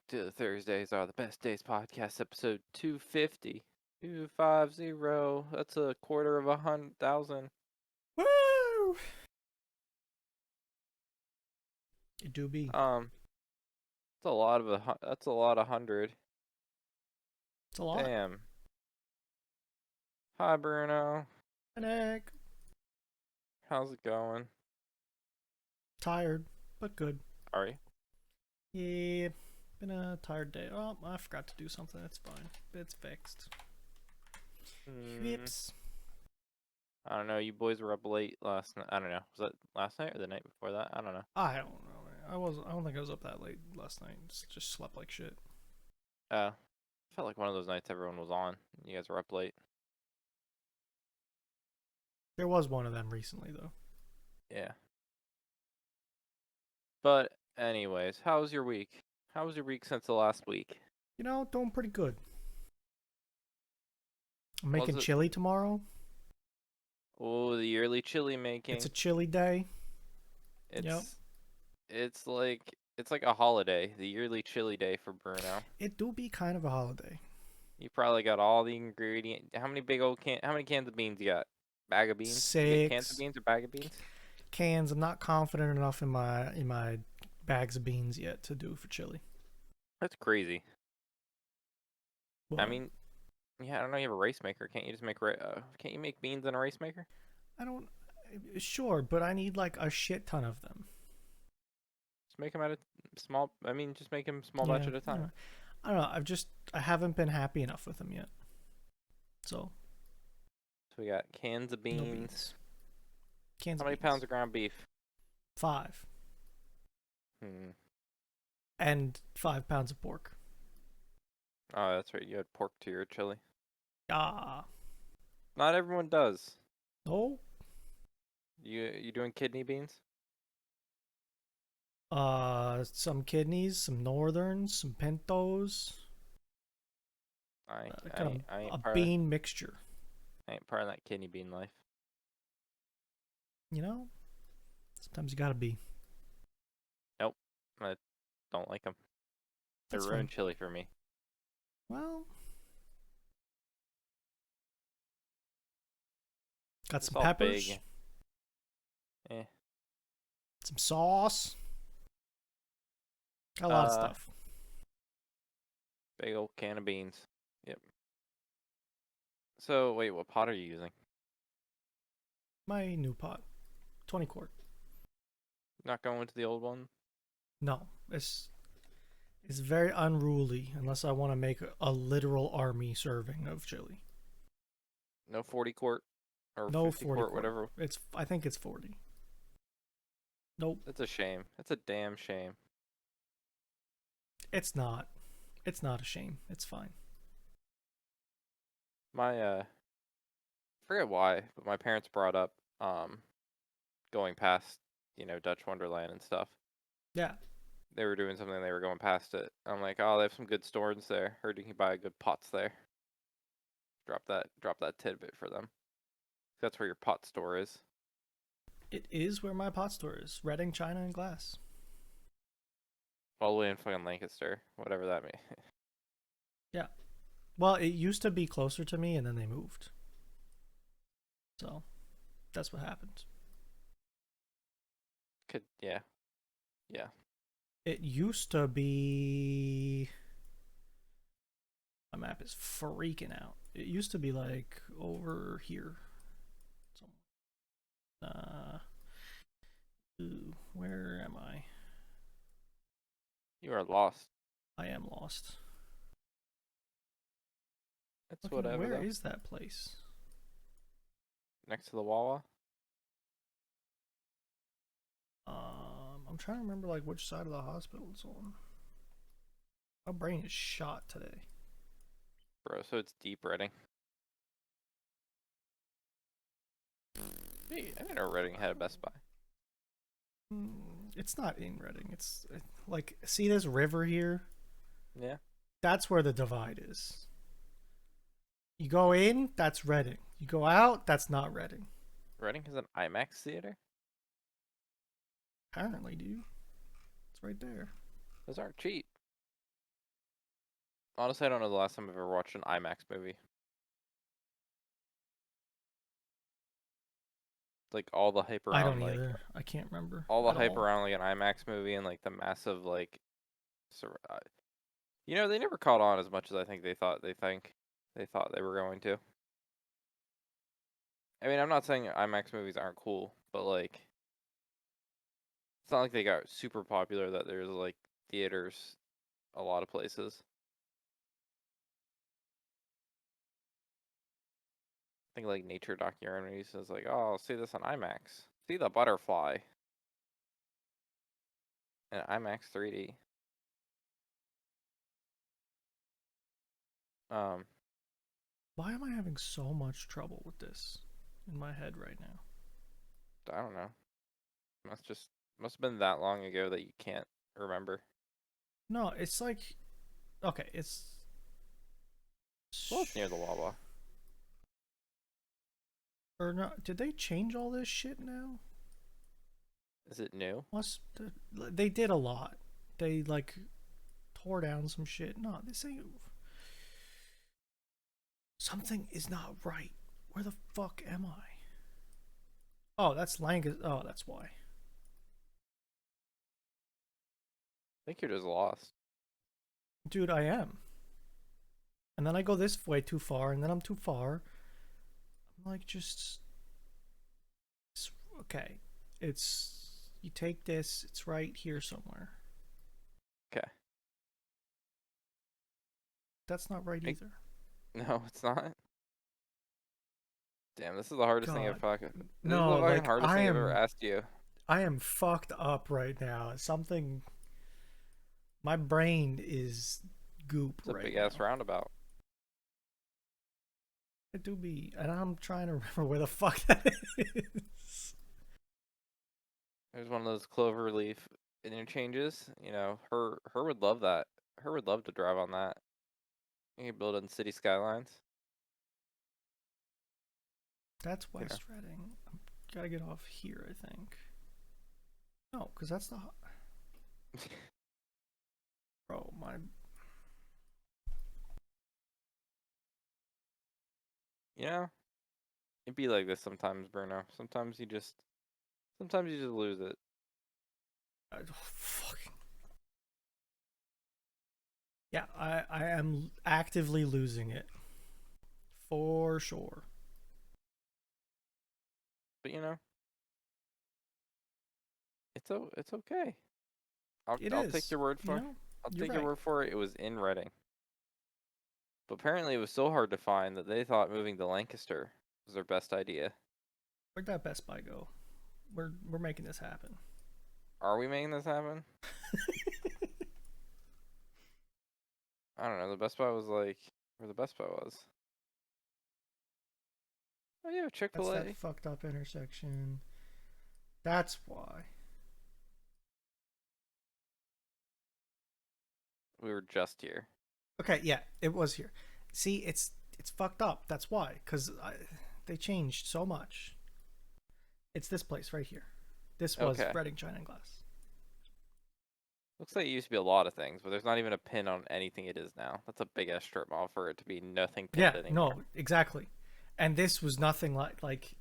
to the Thursdays Are the Best Days podcast, episode 250. 250. That's a quarter of 100,000. Woo! It do be. It's a lot of that's a lot of hundred. It's a lot. Damn. Hi, Bruno. Heck. How's it going? Tired, but good. Are you? Yeah, been a tired day. Oh, I forgot to do something. That's fine. It's fixed. Whoops. I don't know. You boys were up late last night. I don't know. Was that last night or the night before that? I don't know. I don't know. I don't think I was up that late last night. Just slept like shit. Felt like one of those nights everyone was on. You guys were up late. There was one of them recently though. Yeah. But anyways, how was your week? How was your week since the last week? You know, doing pretty good. I'm Was making it? chili tomorrow. Oh, the yearly chili making. It's a chili day. It's Yep. it's like a holiday, the yearly chili day for Bruno. It do be kind of a holiday. You probably got all the ingredient. How many cans of beans you got? Bag of beans? You get cans of 6 beans or bag of beans? cans. I'm not confident enough in my bags of beans yet to do for chili. That's crazy. I What? mean, yeah, I don't know. You have a rice maker. Can't you just make can't you make beans in a rice maker? I don't. Sure, but I need like a shit ton of them. Just make them at a small. I mean, just make them small batch Yeah. at a time. I don't know. I haven't been happy enough with them yet. So So we got cans of no beans. beans. Cans How of many beans. pounds of ground beef? 5. Hmm. And 5 pounds of pork. Oh, that's right. You had pork to your chili. Ah. Not everyone does. No. You doing kidney beans? Some kidneys, some northerns, some pintos. Kind of I ain't a part of bean mixture. that kidney bean life. You know. Sometimes you gotta be. Nope, I don't like them. They That's ruined fine. chili for me. Well, got It's some all peppers, big. Eh. some sauce. Got a lot of stuff. Big old can of beans. Yep. So wait, what pot are you using? My new pot, 20 quart. Not going with the old one? No, it's very unruly unless I want to make a literal army serving of chili. No 40 quart or No 50 40 quart, quart. whatever. I think it's 40. Nope, That's a shame. That's a damn shame. it's not. It's not a shame. It's fine. My I forget why, but my parents brought up going past, Dutch Wonderland and stuff. Yeah. They were doing something, they were going past it. I'm like, oh, they have some good stores there. Heard you can buy good pots there. Drop that tidbit for them. That's where your pot store is. It is where my pot store is. Reading, China, and glass. All the way in fucking Lancaster, whatever that means. Yeah. Well, it used to be closer to me and then they moved. So, that's what happened. Yeah. It used to be. My map is freaking out. It used to be like over here. So, where am I? You are lost. I am lost. It's Okay, whatever where though. is that place? Next to the Wawa. I'm trying to remember like which side of the hospital it's on. My brain is shot today. Bro, so it's deep Reading. Hey, I didn't know Reading had a Best Buy. It's not in Reading. It's like, see this river here? Yeah. That's where the divide is. You go in, that's Reading. You go out, that's not Reading. Reading has an IMAX theater? Apparently, dude. It's right there. Those aren't cheap. Honestly, I don't know the last time I've ever watched an IMAX movie. Like all the hype I around don't like either. I can't remember all the at hype all. around like an IMAX movie and like the massive like, they never caught on as much as I think they thought they were going to. I mean, I'm not saying IMAX movies aren't cool, but like it's not like they got super popular that there's like theaters a lot of places. I think like nature documentaries is like, oh, see this on IMAX. See the butterfly in IMAX 3D. Um, Why am I having so much trouble with this in my head right now? I don't know. Must have been that long ago that you can't remember. No, it's like okay, it's Well, it's near the Wawa. or not. Did they change all this shit now? Is it new? Must they did a lot. They like tore down some shit. No, this ain't. Something is not right. Where the fuck am I? Oh, that's Langus. Oh, that's why. I think you're just lost. Dude, I am. And then I go this way too far, and then I'm too far. I'm like, just. It's, okay. It's. You take this, it's right here somewhere. Okay. That's not right Make, either. no, it's not. Damn, this is the hardest thing I've God. fucking. This is the No, fucking like, hardest thing I've ever asked you. I am fucked up right now. Something. My brain is goop It's a right big ass now. roundabout. It do be. And I'm trying to remember where the fuck that is. There's one of those clover leaf interchanges. You know, her would love that. Her would love to drive on that. You can build in city skylines. That's You know. West Reading. Gotta get off here, I think. No, because that's the. Bro, my. You know, it'd be like this sometimes, Bruno. Sometimes you just lose it. Fucking. Yeah, I am actively losing it. For sure. But you know, it's okay. It I'll take is. your word You for. know, I'll you're take your right. word for it. It was in Reading. But apparently, it was so hard to find that they thought moving to Lancaster was their best idea. Where'd that Best Buy go? We're making this happen. Are we making this happen? I don't know. The Best Buy was like where the Best Buy was. Oh yeah, Chick That's Fil that A. fucked up intersection. That's why. We were just here. Okay, yeah, it was here. See, it's fucked up. That's why, because they changed so much. It's this place right here. This was Okay. Reading China and Glass. Looks like it used to be a lot of things, but there's not even a pin on anything it is now. That's a big ass strip mall for it to be nothing pinned Yeah, anymore. no, exactly. And this was nothing like.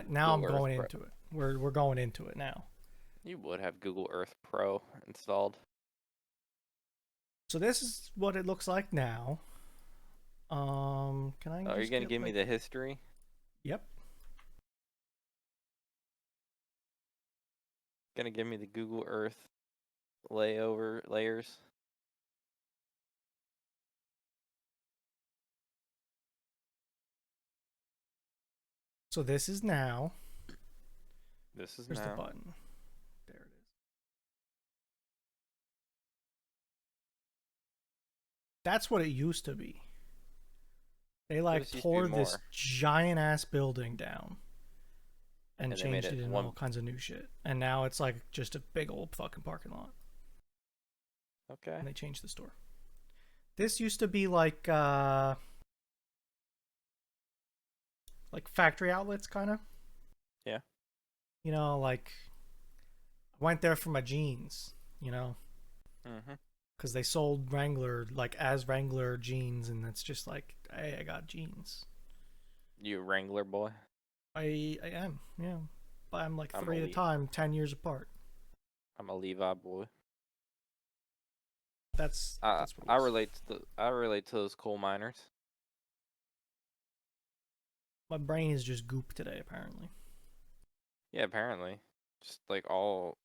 Now I'm Google Earth going Pro. into it. We're going into it now. You would have Google Earth Pro installed. So this is what it looks like now. Can I Oh, are you just gonna get give me like? the history? Yep. Gonna give me the Google Earth layover layers? So this is now. This is Where's the now. button? There it is. That's what it used to be. They So like this used to be tore this more, giant ass building down and and they made changed it it into all one. kinds of new shit. And now it's like just a big old fucking parking lot. Okay. And they changed the store. This used to be like factory outlets kind of. Yeah. You know, like I went there for my jeans, you know. Mm-hmm. because they sold Wrangler like as Wrangler jeans, and it's just like, hey, I got jeans. You a Wrangler boy? I am, yeah. But I'm like I'm a three at a Le- time, 10 years apart. I'm a Levi boy. That's what it I is. relate to those coal miners. My brain is just goop today, apparently. Yeah, apparently, just like all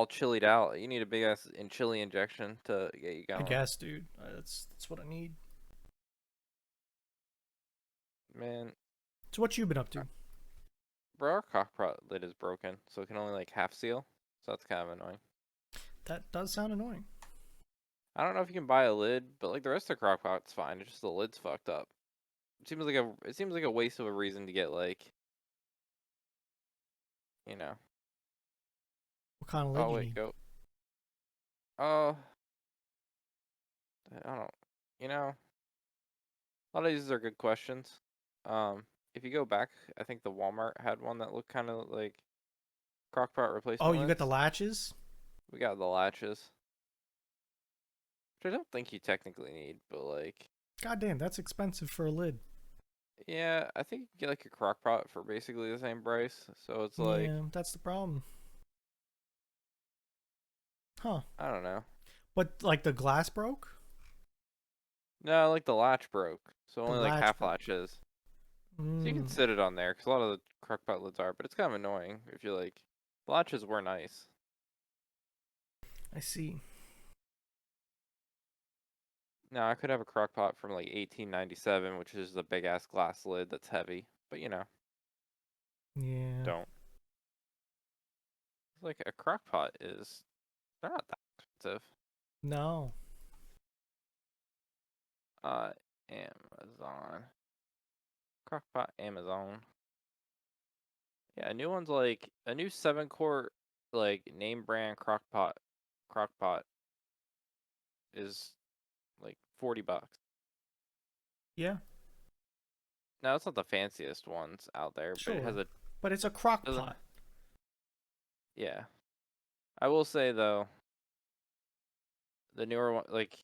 chillied out. You need a big ass in chili injection to get you I going, guess, dude. That's what I need. man. So what you been up to? Bro, our cockpit lid is broken, so it can only like half seal. So that's kind of annoying. That does sound annoying. I don't know if you can buy a lid, but like the rest of the crockpot's fine. It's just the lid's fucked up. It seems like a waste of a reason to get like, you know. What kind of lid Oh you wait, need? go. Oh, I don't. You know, a lot of these are good questions. If you go back, I think the Walmart had one that looked kind of like crockpot Oh, replacement you got the lids. latches? We got the latches, which I don't think you technically need, but like, God damn, that's expensive for a lid. yeah, I think you can get like a crockpot for basically the same price. So it's like, Yeah, that's the problem. Huh. I don't know. But like the glass broke? No, like the latch broke, so The only like latch half broke. latches. So you can Hmm. sit it on there because a lot of the crockpot lids are, but it's kind of annoying if you like. The latches were nice. I see. Now I could have a crockpot from like 1897, which is the big ass glass lid that's heavy, but you know, Yeah. don't. Like a crockpot is, they're not that expensive. No. Uh, Amazon. Crockpot Amazon. Yeah, a new one's like a new 7 quart like name brand crockpot is like $40. Yeah. Now it's not the fanciest ones out there, but it has Sure. a But it's a crock doesn't pot. yeah. I will say though, the newer one like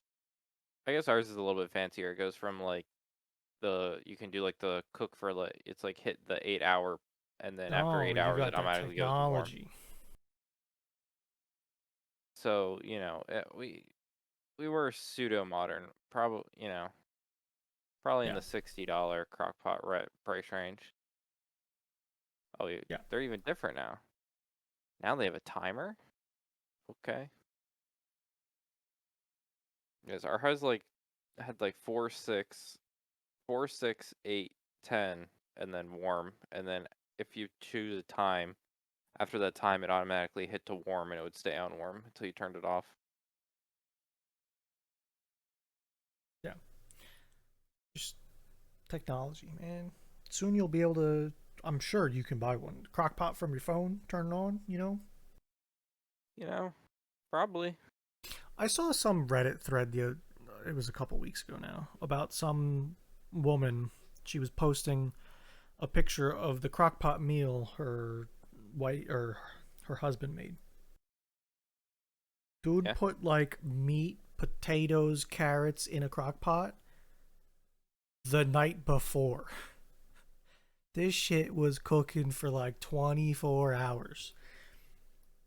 I guess ours is a little bit fancier. It goes from like the you can do like the cook for like it's like hit the 8 hour and then after Oh, eight you hours got it that automatically goes to warm. technology. So, you know, we were pseudo modern, probably, you know, probably in Yeah. the $60 crockpot price range. Oh, Yeah. they're even different now. Now they have a timer. Okay. Yes, our house like had like 4, 6, 8, 10, and then warm. And then if you choose a time, after that time, it automatically hit to warm and it would stay on warm until you turned it off. Yeah. Just technology, man. Soon you'll be able to. I'm sure you can buy one. Crock pot from your phone, turn it on, you know? You know, probably. I saw some Reddit thread it was a couple weeks ago now about some woman. She was posting a picture of the crockpot meal her husband made. Dude Yeah. put like meat, potatoes, carrots in a crockpot the night before. This shit was cooking for like 24 hours.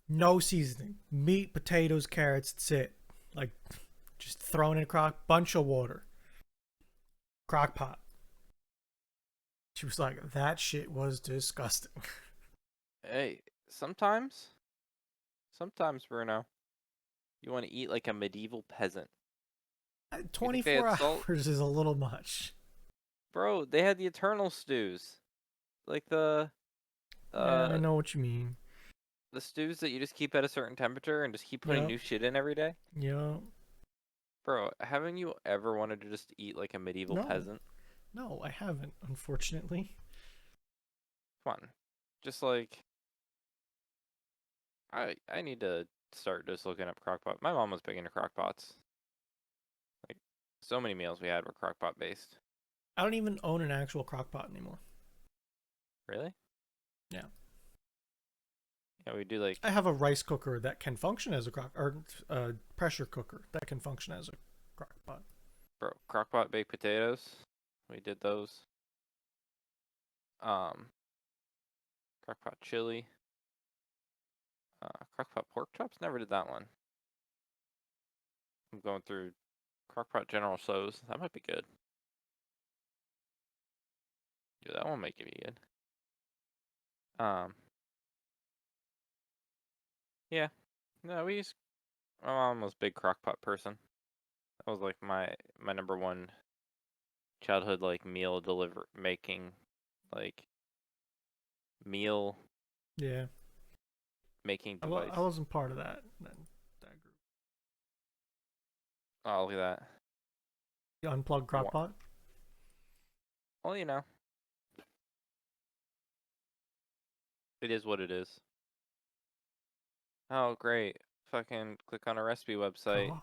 No seasoning. Meat, potatoes, carrots, that's it. Like just thrown in a bunch of water. Crock pot. She was like, that shit was disgusting. Hey, sometimes, Bruno, you want to eat like a medieval peasant. You think they 24 had salt? hours is a little much. Bro, they had the eternal stews. Like Yeah, I uh know what you mean. the stews that you just keep at a certain temperature and just keep putting Yep. new shit in every day. Yep. Bro, haven't you ever wanted to just eat like a medieval No. peasant? No, I haven't, unfortunately. Come on. Just like I need to start just looking up crockpot. My mom was big into crockpots. Like so many meals we had were crockpot based. I don't even own an actual crock pot anymore. Really? Yeah. Yeah, we do like I have a rice cooker that can function as a crock or a pressure cooker that can function as a crock pot. crockpot baked potatoes. We did those. Um, crockpot chili. Crockpot pork chops. Never did that one. I'm going through crockpot General Tso's. That might be good. Yeah, that one might be good. Um, yeah. No, we use. My mom was a big crockpot person. That was like my number one childhood like meal deliver making like meal Yeah, making I device. wasn't part of that group. Oh, look at that. The unplugged crock Wa- pot. Well, it is what it is. Oh, great. Fucking click on a recipe website. God,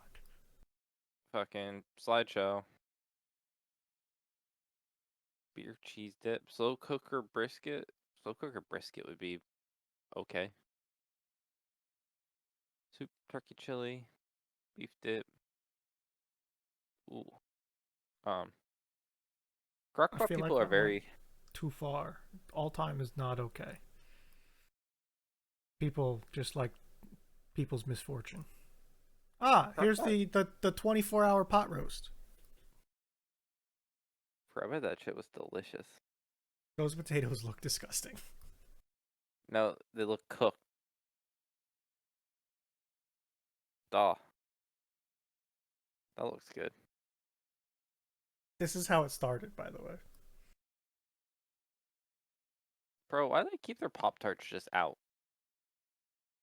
Fucking slideshow. Beer cheese dip. Slow cooker brisket. Slow cooker brisket would be okay. Soup, turkey chili, beef dip. Ooh. Um, I crockpot feel people like are I went very too far. All time is not okay. People just like people's misfortune. Ah, here's crockpot. the 24-hour pot roast. I bet that shit was delicious. Those potatoes look disgusting. No, they look cooked. Duh. That looks good. This is how it started, by the way. Bro, why do they keep their Pop Tarts just out?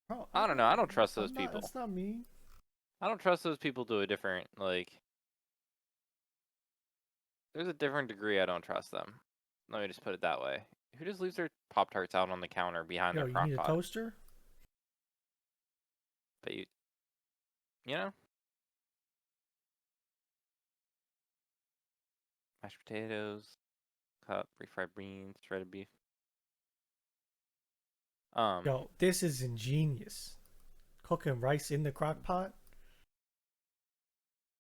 Oh, I don't know. I don't trust those I'm not. people. That's not me. I don't trust those people to a different, like, there's a different degree I don't trust them. Let me just put it that way. Who just leaves their Pop Tarts out on the counter behind Yo, their you crock need a pot? toaster? But you know, mashed potatoes, cup, refried beans, shredded beef. Um, Yo, this is ingenious. Cooking rice in the crock pot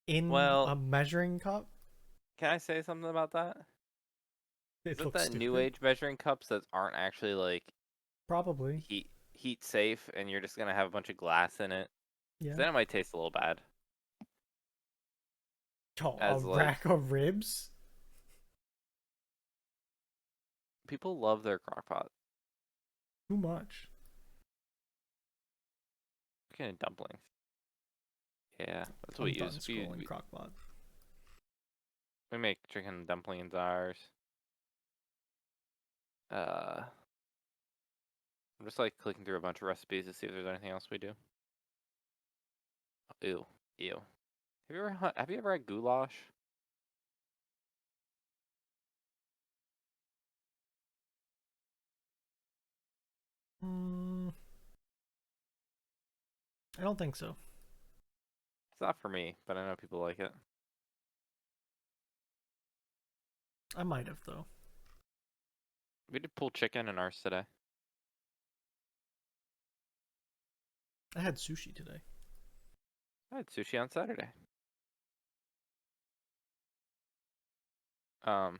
in a well, measuring cup. can I say something about that? Is It it looks that new stupid. age measuring cups that aren't actually like Probably. heat safe and you're just gonna have a bunch of glass in it? 'Cause Yeah. then it might taste a little bad. Yo, a As like rack of ribs? people love their crock pot. Too much. Chicken and dumplings. Yeah, that's what we I'm use. done We scrolling we, crock pot. we make chicken and dumplings ours. Uh, I'm just like clicking through a bunch of recipes to see if there's anything else we do. Ew, ew. Have you ever had goulash? Mm, I don't think so. It's not for me, but I know people like it. I might have though. We did pulled chicken in ours today. I had sushi today. I had sushi on Saturday. Um,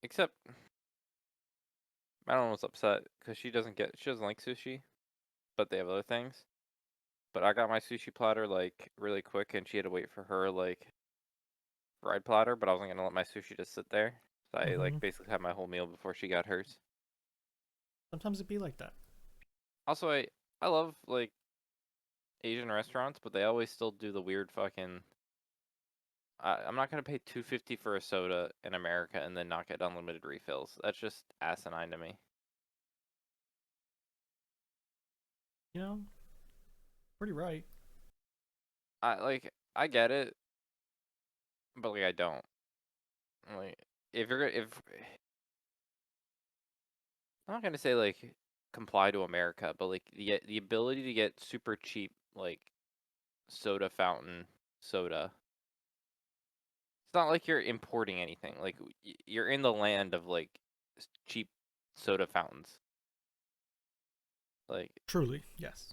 except Madeline was upset because she doesn't like sushi, but they have other things. But I got my sushi platter like really quick, and she had to wait for her like fried platter. But I wasn't gonna let my sushi just sit there, so I Mm-hmm. like basically had my whole meal before she got hers. Sometimes it be like that. Also, I love like Asian restaurants, but they always still do the weird fucking. I'm not gonna pay 250 for a soda in America and then not get unlimited refills. That's just asinine to me. You know, pretty right. I get it, but like I don't. Like if I'm not gonna say like comply to America, but like the ability to get super cheap like soda fountain soda. It's not like you're importing anything. Like you're in the land of like cheap soda fountains. Like, Truly, yes.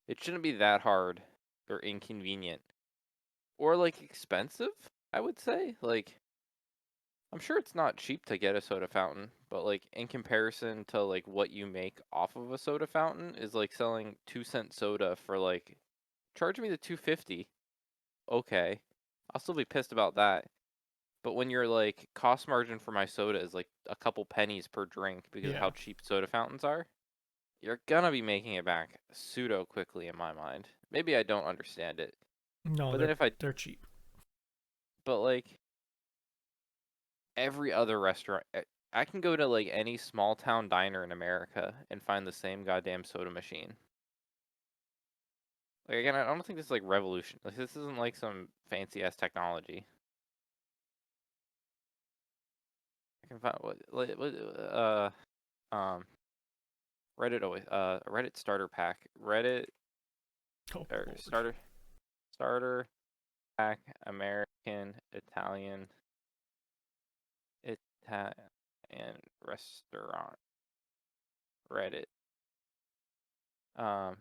it shouldn't be that hard or inconvenient or like expensive, I would say. Like, I'm sure it's not cheap to get a soda fountain, but like in comparison to like what you make off of a soda fountain is like selling 2-cent soda for like charge me the 250. Okay. I'll still be pissed about that. But when your like cost margin for my soda is like a couple pennies per drink because of how Yeah. cheap soda fountains are, you're gonna be making it back pseudo quickly in my mind. Maybe I don't understand it. No, But then they're cheap. but like every other restaurant, I can go to like any small town diner in America and find the same goddamn soda machine. Like again, I don't think this is like revolution. Like this isn't like some fancy ass technology. I can find what um Reddit starter pack. Reddit Oh or Lord. starter pack American Italian restaurant. Reddit.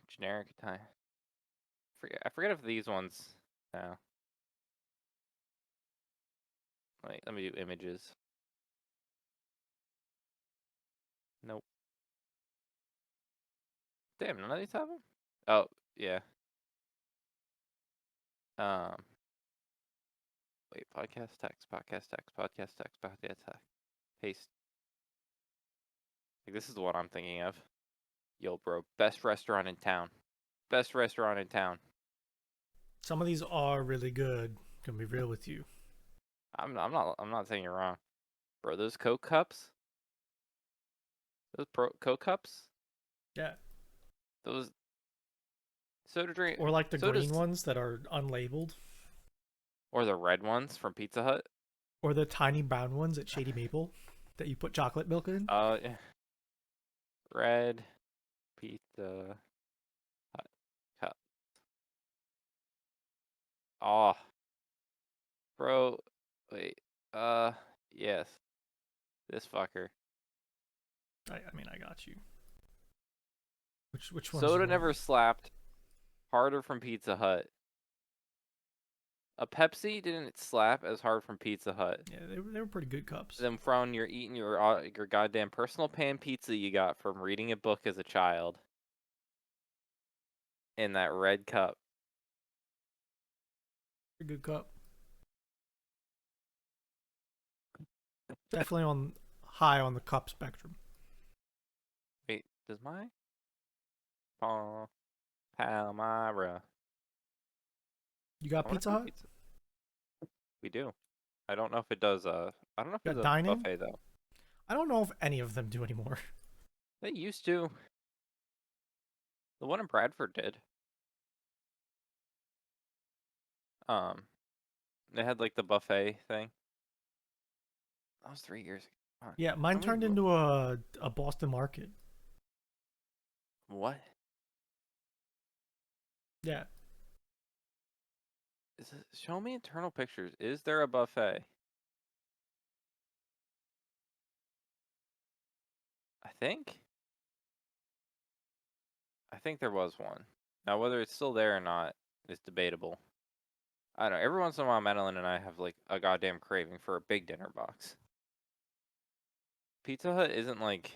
Generic Italian. I forget if these ones no. Wait, let me do images. Nope. Damn, none of these have them? Oh, yeah. Um wait, podcast text, podcast text. Paste. Like this is the one I'm thinking of. Yo, bro, best restaurant in town. Best restaurant in town. Some of these are really good. Gonna be real with you. I'm not saying you're wrong. Bro, those Coke cups, those Coke cups, Yeah. those soda drink Or like the green sodas ones that are unlabeled. or the red ones from Pizza Hut. Or the tiny brown ones at Shady Maple that you put chocolate milk in. Yeah. Red Pizza Hut cup. Oh, bro. Wait. Uh, yes. This fucker. I mean, I got you. Which ones do you Soda want? never slapped harder from Pizza Hut. A Pepsi didn't slap as hard from Pizza Hut. Yeah, they were pretty good cups. Than from you're eating your goddamn personal pan pizza you got from reading a book as a child in that red cup. Pretty good cup. Definitely on high on the cup spectrum. Wait, does my Palmyra? You I got wonder if Pizza we Hut? pizza. We do. I don't know if it does. I don't know if You it's got a dining? buffet though. I don't know if any of them do anymore. They used to. The one in Bradford did. Um, they had like the buffet thing. That was 3 years ago. Yeah, mine Somebody, turned into a Boston Market. what? Yeah, Show me internal pictures. Is there a buffet? I think. I think there was one. Now, whether it's still there or not is debatable. I don't know. Every once in a while, Madeline and I have like a goddamn craving for a big dinner box. Pizza Hut isn't like,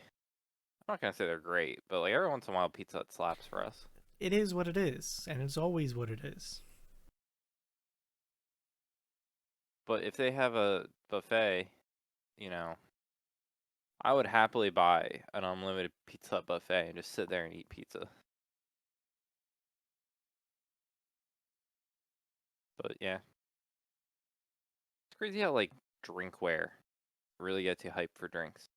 I'm not gonna say they're great, but like every once in a while, Pizza Hut slaps for us. it is what it is, and it's always what it is. But if they have a buffet, you know, I would happily buy an unlimited Pizza Hut buffet and just sit there and eat pizza. But yeah, it's crazy how like drinkware really gets you hyped for drinks.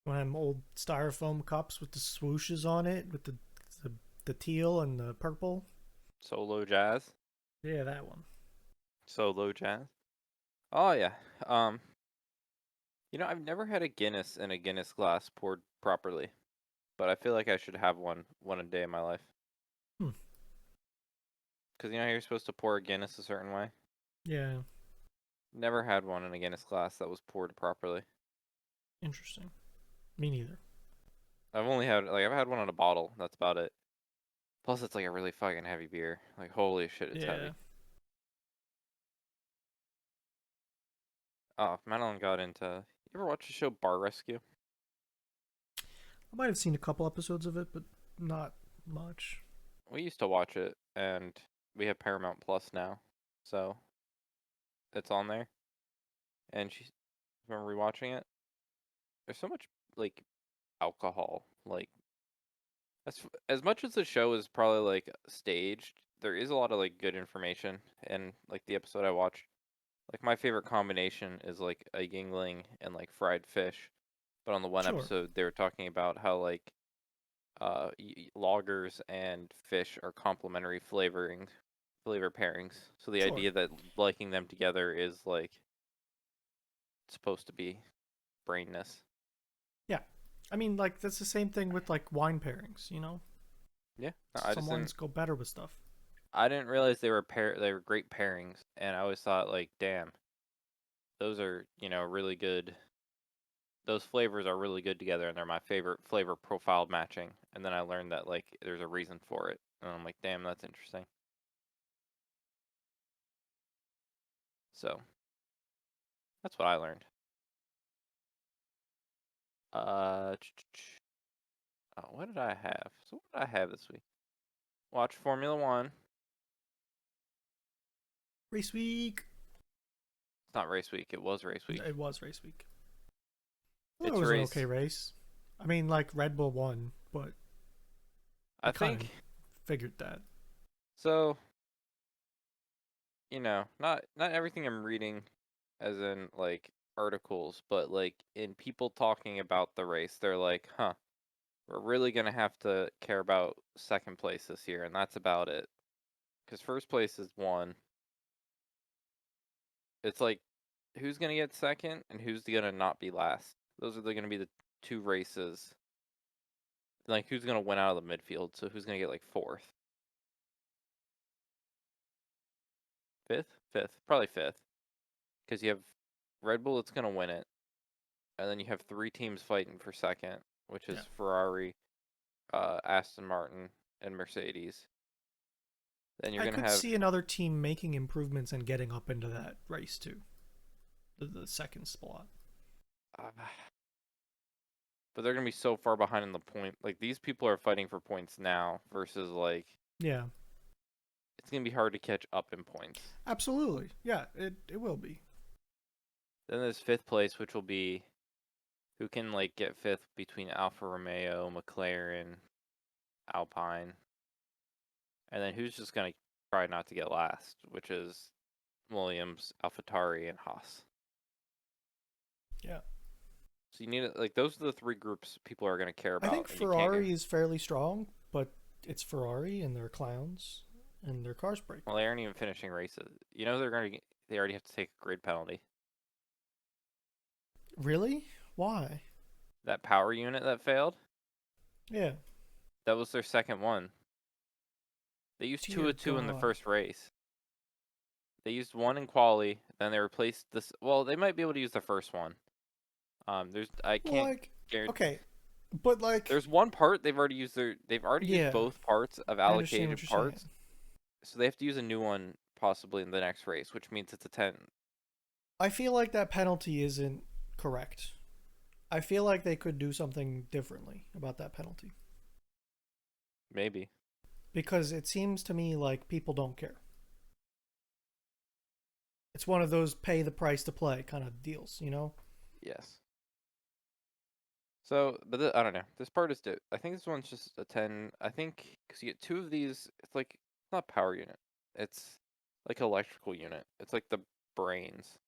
One of them old styrofoam cups with the swooshes on it, with the, the teal and the purple. Solo jazz, Yeah, that one. solo jazz. Oh yeah. Um, I've never had a Guinness in a Guinness glass poured properly, but I feel like I should have one a day in my life. Hmm. Because how you're supposed to pour a Guinness a certain way. Yeah. Never had one in a Guinness glass that was poured properly. Interesting. Me neither. I've had one in a bottle. That's about it. Plus, it's like a really fucking heavy beer. Like holy shit, it's Yeah. heavy. Oh, Madeline got into. You ever watch the show Bar Rescue? I might have seen a couple episodes of it, but not much. We used to watch it, and we have Paramount Plus now, so it's on there. And she's been rewatching it. There's so much like alcohol. Like as much as the show is probably like staged, there is a lot of like good information. And like the episode I watched, like my favorite combination is like a Yingling and like fried fish. But on the one Sure. episode, they were talking about how like lagers and fish are complementary flavor pairings. So the Sure. idea that liking them together is like supposed to be brainness. Yeah. I mean, like, that's the same thing with, like, wine pairings, you know? Yeah, no, Some wines go better with stuff. I didn't realize they were great pairings, and I always thought like, damn, those are really good. Those flavors are really good together, and they're my favorite flavor profile matching. And then I learned that like there's a reason for it, and I'm like, damn, that's interesting. So that's what I learned. What did I have? So what did I have this week? Watch Formula One. Race week. It's not race week. It was race week. It was race week. Well, it It's was an race. okay race. I mean, like, Red Bull won, but we I kind of think figured that. so. Not everything I'm reading, as in like articles, but like in people talking about the race, they're like, "Huh, we're really gonna have to care about second place this year, and that's about it." Because first place is one. It's like, who's gonna get second and who's gonna not be last? Those are gonna be the two races. Like, who's gonna win out of the midfield? So who's gonna get like fourth, fifth, probably fifth, because you have Red Bull that's gonna win it, and then you have three teams fighting for second, which Yeah. is Ferrari, Aston Martin, and Mercedes. Then you're I gonna could have, see another team making improvements and getting up into that race, too. The second spot. uh, but they're gonna be so far behind in the point. Like these people are fighting for points now versus like Yeah. it's gonna be hard to catch up in points. Absolutely. Yeah, it will be. Then there's fifth place, which will be who can like get fifth between Alfa Romeo, McLaren, Alpine, and then who's just gonna try not to get last, which is Williams, AlphaTauri, and Haas. Yeah. So you need like those are the three groups people are gonna care I think about, and you can't get. Ferrari is fairly strong, but it's Ferrari and they're clowns and their cars break. Well, they aren't even finishing races. They already have to take a grid penalty. Really? Why? That power unit that failed, Yeah. that was their second one. They used two Dear of two in the God. first race. They used one in quali, then they replaced this. Well, they might be able to use the first one. I Well, can't like, guarantee. okay, but like, There's one part they've already used yeah, both parts of I understand what allocated you're parts, saying. so they have to use a new one possibly in the next race, which means it's a 10. I feel like that penalty isn't correct. I feel like they could do something differently about that penalty Maybe. because it seems to me like people don't care. It's one of those pay the price to play kind of deals, you know? Yes. So, but I don't know. This part is I think this one's just a 10. I think because you get two of these, it's not power unit. It's like electrical unit. It's like the brains,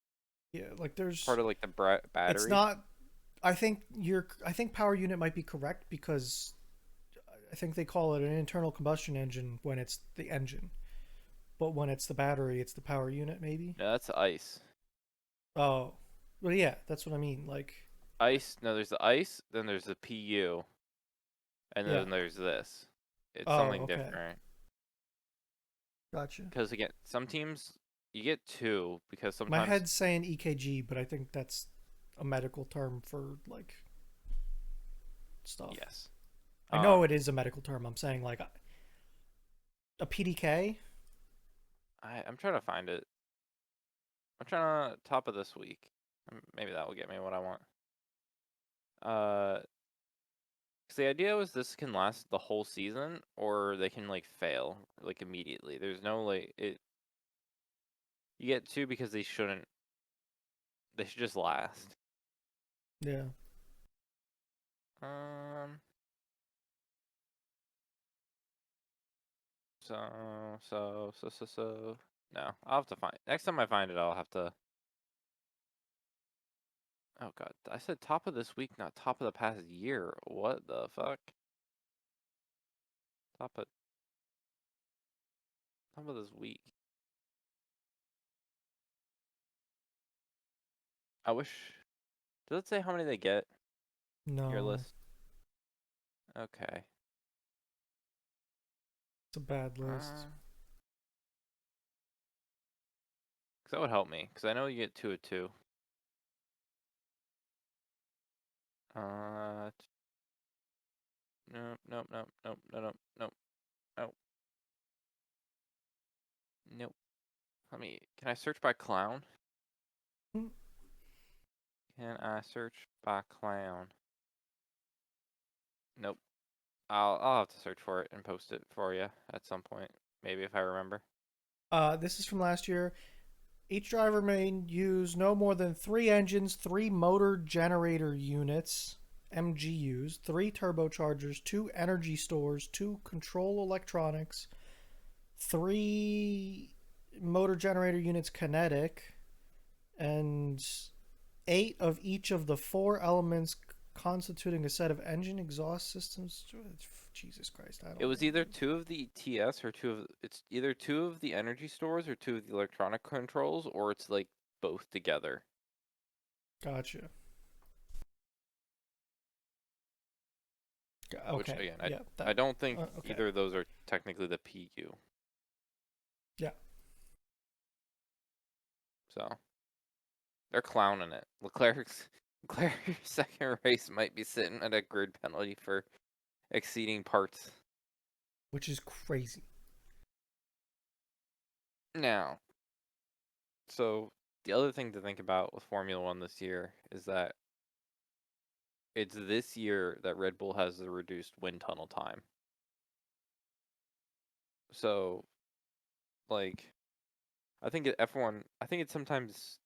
Yeah, like part there's of like the it's battery. not I think power unit might be correct because I think they call it an internal combustion engine when it's the engine, but when it's the battery, it's the power unit maybe. No, that's ice. Oh, well, yeah, that's what I mean. Like, Ice. No, there's the ice. Then there's the PU, and yeah. then there's this. It's Oh, something okay, different. gotcha. Because again, some teams you get two because My sometimes head's saying EKG, but I think a medical term for like stuff. Yes. I know it is a medical term. I'm saying like a PDK. I'm trying to find it. I'm trying to top of this week. Maybe that will get me what I want. 'Cause the idea was this can last the whole season, or they can like fail like immediately. There's no like it. You get two because they shouldn't. They should just last. Yeah. Um. So. No, I'll have to find. Next time I find it, I'll have to. Oh god, I said top of this week, not top of the past year. What the fuck? Top of top of this week. I wish. Does it say how many they get? Your No, list. Okay. it's a bad list. Cause that would help me. Cause I know you get 2 of 2. Uh. Nope. Nope. Nope. Nope. Nope. Nope. Nope. Nope. Nope. Let me. Can I search by clown? Hmm. Can I search by clown? Nope. I'll have to search for it and post it for you at some point. Maybe if I remember. This is from last year. Each driver may use no more than 3 engines, 3 motor generator units, MGUs, 3 turbochargers, 2 energy stores, 2 control electronics, 3 motor generator units kinetic, and 8 of each of the 4 elements constituting a set of engine exhaust systems. Jesus Christ, I It don't was know, either dude. 2 of the TS or 2 of it's either 2 of the energy stores or 2 of the electronic controls, or it's like both together. Gotcha. Which Okay, again, yeah, I that. don't think Okay, either of those are technically the PU. yeah. So they're clowning it. Leclerc's second race might be sitting at a grid penalty for exceeding parts. Which is crazy. Now, so the other thing to think about with Formula One this year is that it's this year that Red Bull has the reduced wind tunnel time. So, like, I think at F1, I think it's sometimes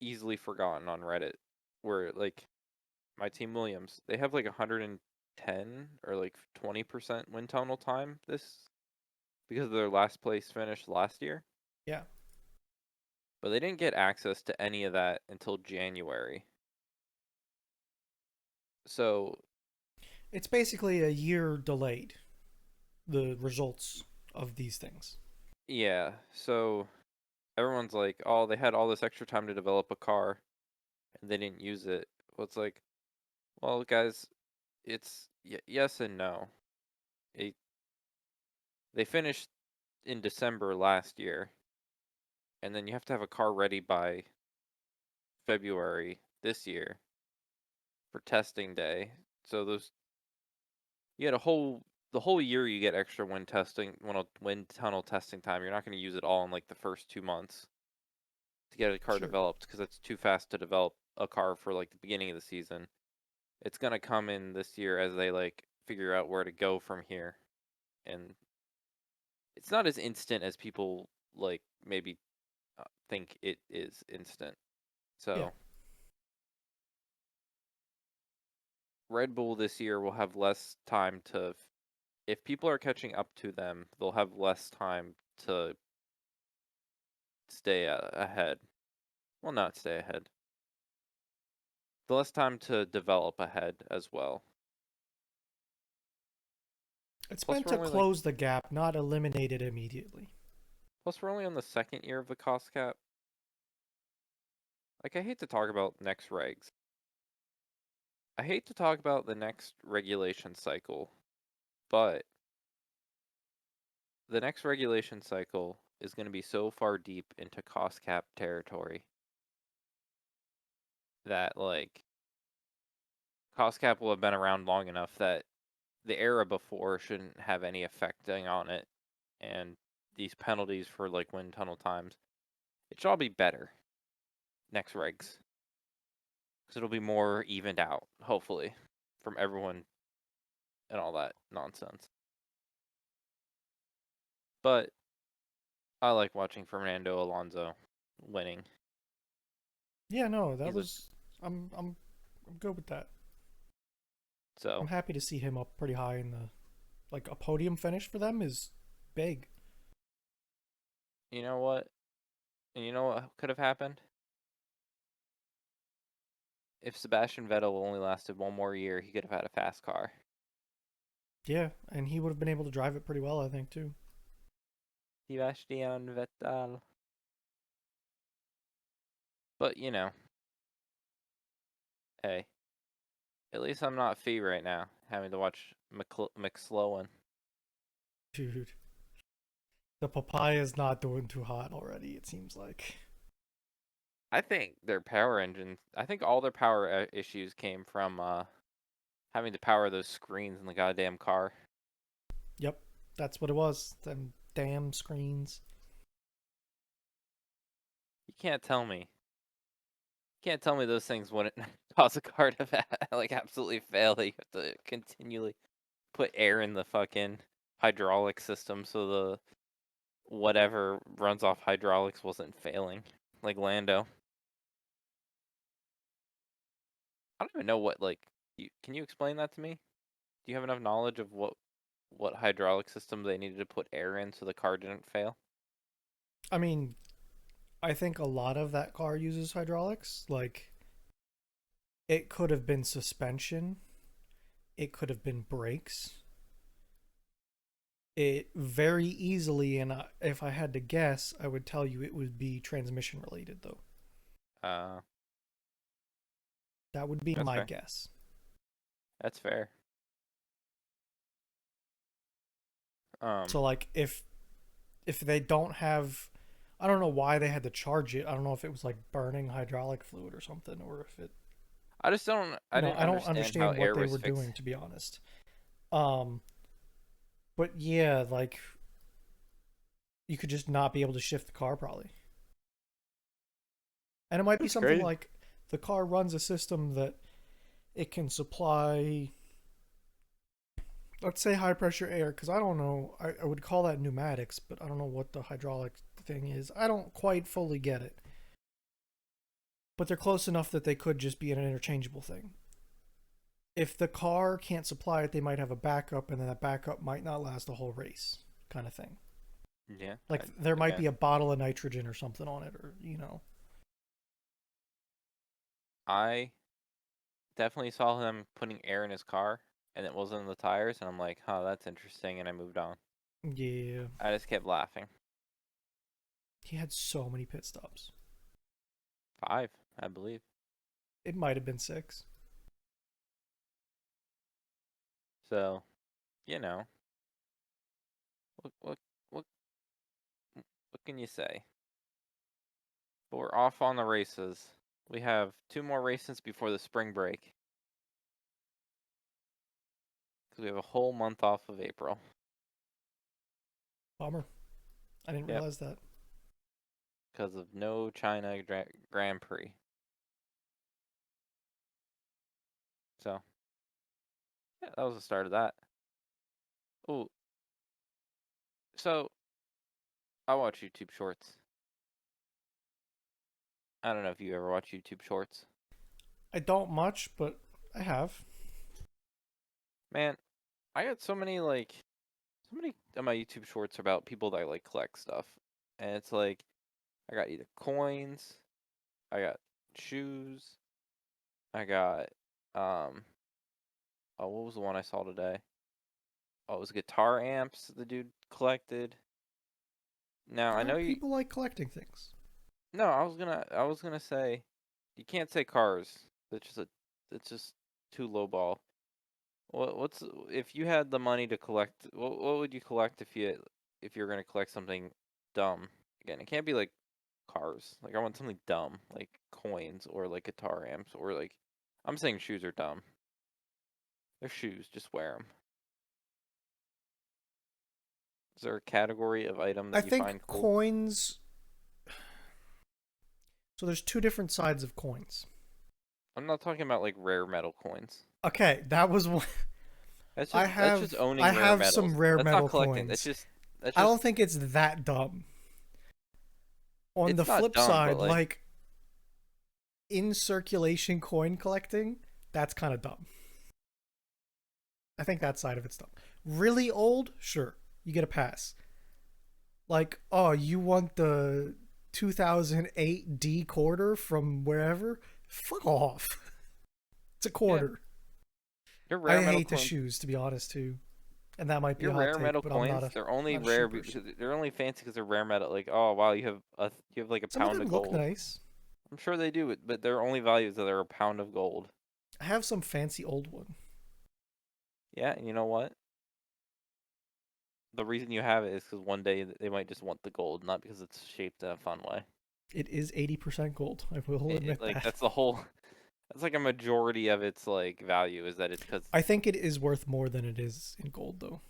easily forgotten on Reddit, where like my team Williams, they have like 110 or like 20% wind tunnel time this because of their last place finish last year. Yeah. But they didn't get access to any of that until January. So, It's basically a year delayed, the results of these things. yeah. So everyone's like, "Oh, they had all this extra time to develop a car and they didn't use it." Well, it's like, well, guys, it's yes and no. It, they finished in December last year, and then you have to have a car ready by February this year for testing day. So those you had the whole year you get extra wind tunnel testing time. You're not going to use it all in like the first 2 months to get a car Sure. developed because it's too fast to develop a car for like the beginning of the season. It's going to come in this year as they like figure out where to go from here, and it's not as instant as people like maybe think it is instant. Yeah. So Red Bull this year will have less time to, if people are catching up to them, they'll have less time to stay ahead. Well, not stay ahead. The less time to develop ahead as well. It's Plus, meant we're to only like, close the gap, not eliminate it immediately. plus we're only on the second year of the cost cap. Like, I hate to talk about next regs. I hate to talk about the next regulation cycle, but the next regulation cycle is going to be so far deep into cost cap territory that like cost cap will have been around long enough that the era before shouldn't have any effecting on it, and these penalties for like wind tunnel times, it should all be better next regs, because it'll be more evened out, hopefully, from everyone and all that nonsense. But I like watching Fernando Alonso winning. Yeah, no, that He's a was. I'm I'm good with that. I'm so happy to see him up pretty high in the like a podium finish for them is big. you know what? And you know what could have happened if Sebastian Vettel only lasted one more year? He could have had a fast car. Yeah, and he would have been able to drive it pretty well, I think too. Sebastian Vettel. But hey, at least I'm not Fee right now, having to watch McSlowan. Dude, the papaya's not doing too hot already. It seems like. I think their power engine. I think all their power issues came from having to power those screens in the goddamn car. Yep, that's what it was. Them damn screens. You can't tell me. You can't tell me those things wouldn't cause a car to like absolutely fail. That you have to continually put air in the fucking hydraulic system so the whatever runs off hydraulics wasn't failing. Like Lando. I don't even know what like can you explain that to me? Do you have enough knowledge of what hydraulic system they needed to put air in so the car didn't fail? I mean, I think a lot of that car uses hydraulics. Like, it could have been suspension, it could have been brakes. It very easily, and if I had to guess, I would tell you it would be transmission related, though. Uh, That would be that's my fair. guess. That's fair. Um, So, like, if they don't have, I don't know why they had to charge it. I don't know if it was like burning hydraulic fluid or something, or if it, I just don't. I didn't I don't understand how understand what air they was were fixed. doing, to be honest. Um, but yeah, like you could just not be able to shift the car probably. And it might be That's something crazy. like the car runs a system that it can supply, let's say, high pressure air, because I don't know, I would call that pneumatics, but I don't know what the hydraulic thing is. I don't quite fully get it. But they're close enough that they could just be an interchangeable thing. If the car can't supply it, they might have a backup, and then that backup might not last a whole race, kind of thing. Yeah, Like there I might guess. be a bottle of nitrogen or something on it, or you know. I definitely saw him putting air in his car, and it wasn't in the tires, and I'm like, huh, that's interesting, and I moved on. Yeah, I just kept laughing. he had so many pit stops. 5, I believe. It might have been 6. So, you know, what what what what can you say? But we're off on the races. We have 2 more races before the spring break, because we have a whole month off of April. Bummer. I didn't Yep, realize that. because of no China Grand Prix. So, yeah, that was the start of that. Oh, so I watch YouTube Shorts. I don't know if you ever watch YouTube Shorts. I don't much, but I have. Man, I got so many of my YouTube Shorts are about people that like collect stuff, and it's like I got either coins, I got shoes, I got um. Oh, what was the one I saw today? Oh, it was guitar amps the dude collected. Now I know you. People like collecting things. No, I was gonna say, you can't say cars. That's just a. It's just too low ball. What's if you had the money to collect? What would you collect if you're gonna collect something dumb? Again, it can't be like cars. Like I want something dumb, like coins or like guitar amps or like I'm saying shoes are dumb. They're shoes, just wear them. Is there a category of item I that you think find cool? coins. So there's two different sides of coins. I'm not talking about like rare metal coins. Okay, that was one. That's just I owning rare have metals. some rare That's not metal collecting. That's coins. just that's I just don't think it's that dumb. On the it's not flip dumb, but side, like like in circulation coin collecting, that's kind of dumb. I think that side of it's dumb. Really old, sure, you get a pass. Like, oh, you want the 2008 D quarter from wherever? Fuck off. It's a yeah, quarter. your I rare metal hate the coins. shoes, to be honest, too. And that might be Your a hot rare take, metal but I'm coins, they're only not a shoe rare person. because they're only fancy because they're rare metal. Like, oh wow, you have like a Some of pound them of look gold. nice. I'm sure they do, but their only value is that they're a pound of gold. I have some fancy old one. Yeah, and you know what? The reason you have it is because one day they might just want the gold, not because it's shaped in a fun way. It is 80% gold. I will admit Like that. that's the whole. That's like a majority of its like value is that it's because I think it is worth more than it is in gold, though.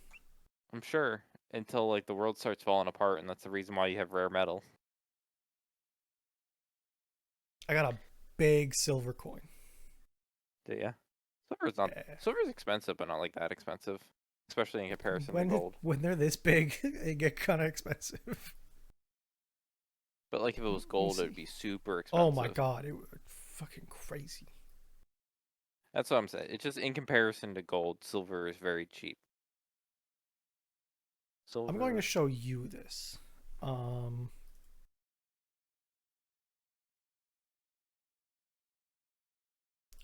I'm sure until like the world starts falling apart, and that's the reason why you have rare metal. I got a big silver coin. Do ya? Silver's not Yeah. silver's expensive, but not like that expensive, especially in comparison to gold. When they're this big, they get kind of expensive. But like if it was Let me gold, it would see. be super Oh my expensive. god, it was fucking crazy. That's what I'm saying. It's just in comparison to gold, silver is very cheap. I'm going to Silver. show you this. Um,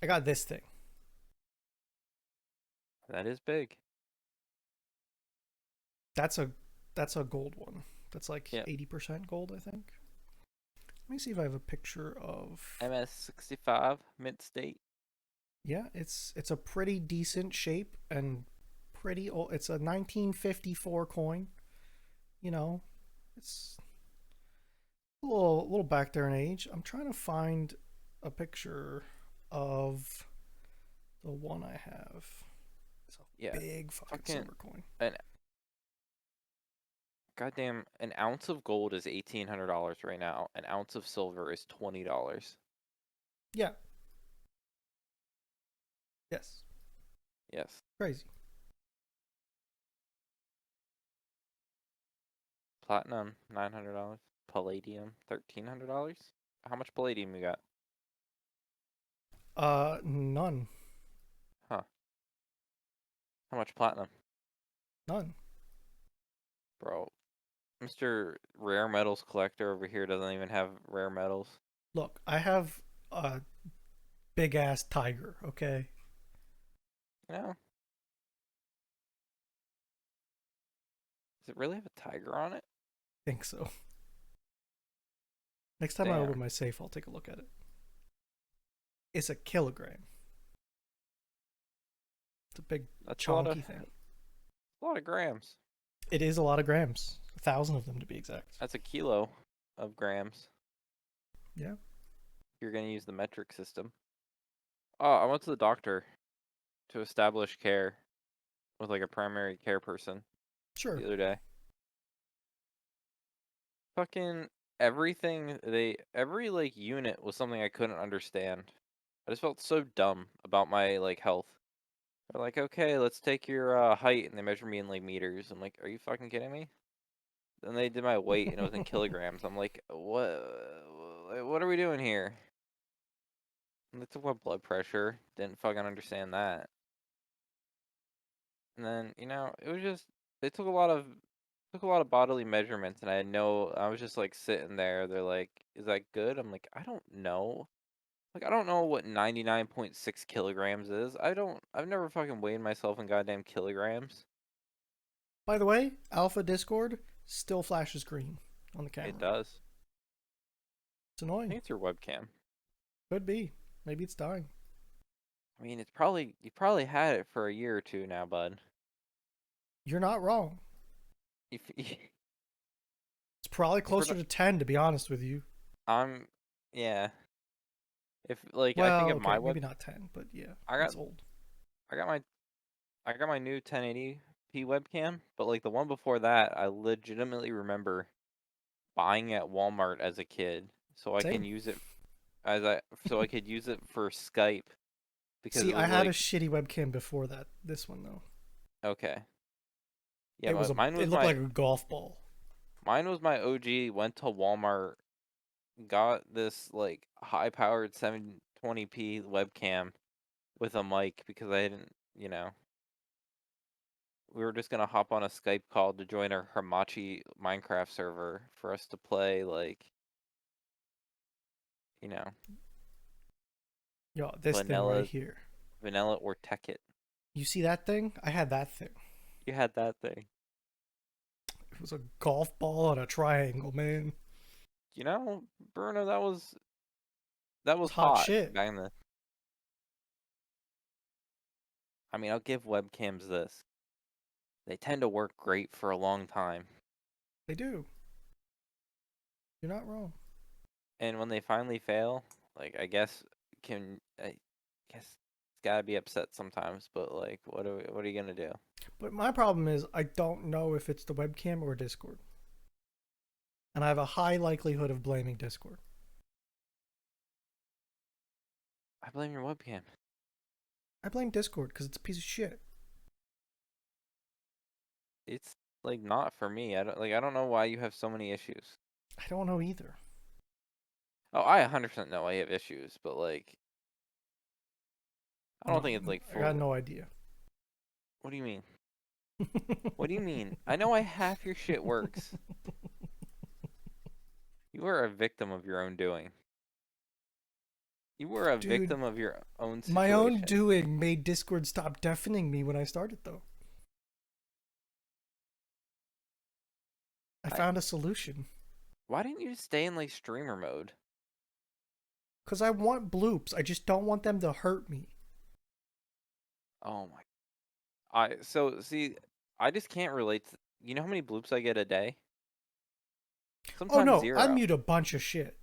I got this thing. That is big. That's a that's a gold one. That's like Yep. 80% gold, I think. Let me see if I have a picture of. MS65 mint state. Yeah, it's a pretty decent shape and pretty old. It's a 1954 coin. You know, it's a little back there in age. I'm trying to find a picture of the one I have. It's a Yeah. big fucking Fucking silver coin. an goddamn an ounce of gold is $1,800 right now. An ounce of silver is $20. Yeah. Yes. Yes. Crazy. Platinum $900. Palladium $1,300. How much palladium you got? None. Huh? How much platinum, None. bro? Mr. Rare Metals collector over here doesn't even have rare metals. Look, I have a big ass tiger, okay? You know? Does it really have a tiger on it? Think so. Next time I open Damn. my safe, I'll take a look at it. It's a kilogram. It's a big That's chonky thing. a lot of grams. It is a lot of grams. 1,000 of them to be exact. That's a kilo of grams. Yeah. You're gonna use the metric system. Oh, I went to the doctor to establish care with like a primary care person Sure. the other day. Fucking every like unit was something I couldn't understand. I just felt so dumb about my like health. They're like, okay, let's take your height, and they measure me in like meters. I'm like, are you fucking kidding me? Then they did my weight, and it was in kilograms. I'm like, what are we doing here? And they took my blood pressure. Didn't fucking understand that. And then it was just they took a lot of bodily measurements, and I was just like sitting there. They're like, is that good? I'm like, I don't know. Like, I don't know what 99.6 kilograms is. I've never fucking weighed myself in goddamn kilograms. By the way, Alpha Discord still flashes green on the It camera. does. It's I annoying. think it's your webcam. Could be. Maybe it's dying. I mean, you probably had it for a year or two now, bud. You're not wrong. If It's probably for closer the, to 10, to be honest with you. I'm yeah. If like I think Well, of okay, my maybe web, not 10, but yeah, I got it's old. I got my I got my new 1080p webcam, but like the one before that, I legitimately remember buying at Walmart as a kid, so I can Same. use it as I so I could use it for Skype because See, it I was had a like shitty webcam before that. This one though, okay, yeah, it was a. mine It was looked like a golf ball. my OG. Went to Walmart, got this like high-powered 720p webcam with a mic because I didn't, we were just gonna hop on a Skype call to join our Hamachi Minecraft server for us to play like, you know, Yo, this thing right vanilla here. vanilla or Tekkit. You see that thing? I had that thing. You had that thing. It was a golf ball on a triangle, man. You know, Bruno, that was It's hot hot shit. back in the I mean, I'll give webcams this. They tend to work great for a long time. They do. You're not wrong. And when they finally fail, like I guess it's gotta be upset sometimes, but like what are you gonna do? But my problem is I don't know if it's the webcam or Discord. And I have a high likelihood of blaming Discord. I blame your webcam. I blame Discord because it's a piece of shit. It's like not for me. I don't know why you have so many issues. I don't know either. Oh, I 100% know I have issues, but like I don't No, think it's like I got for no idea. what do you mean? What do you mean? I know half your shit works. You are a victim of your own doing. You were a Dude, victim of your own my own situation. doing made Discord stop deafening me when I started, though. I I found a solution. Why didn't you just stay in like streamer mode? Because I want bloops. I just don't want them to hurt me. Oh my. I so see, I just can't relate to, you know how many bloops I get a day? Oh Sometimes no, I 0. mute a bunch of shit.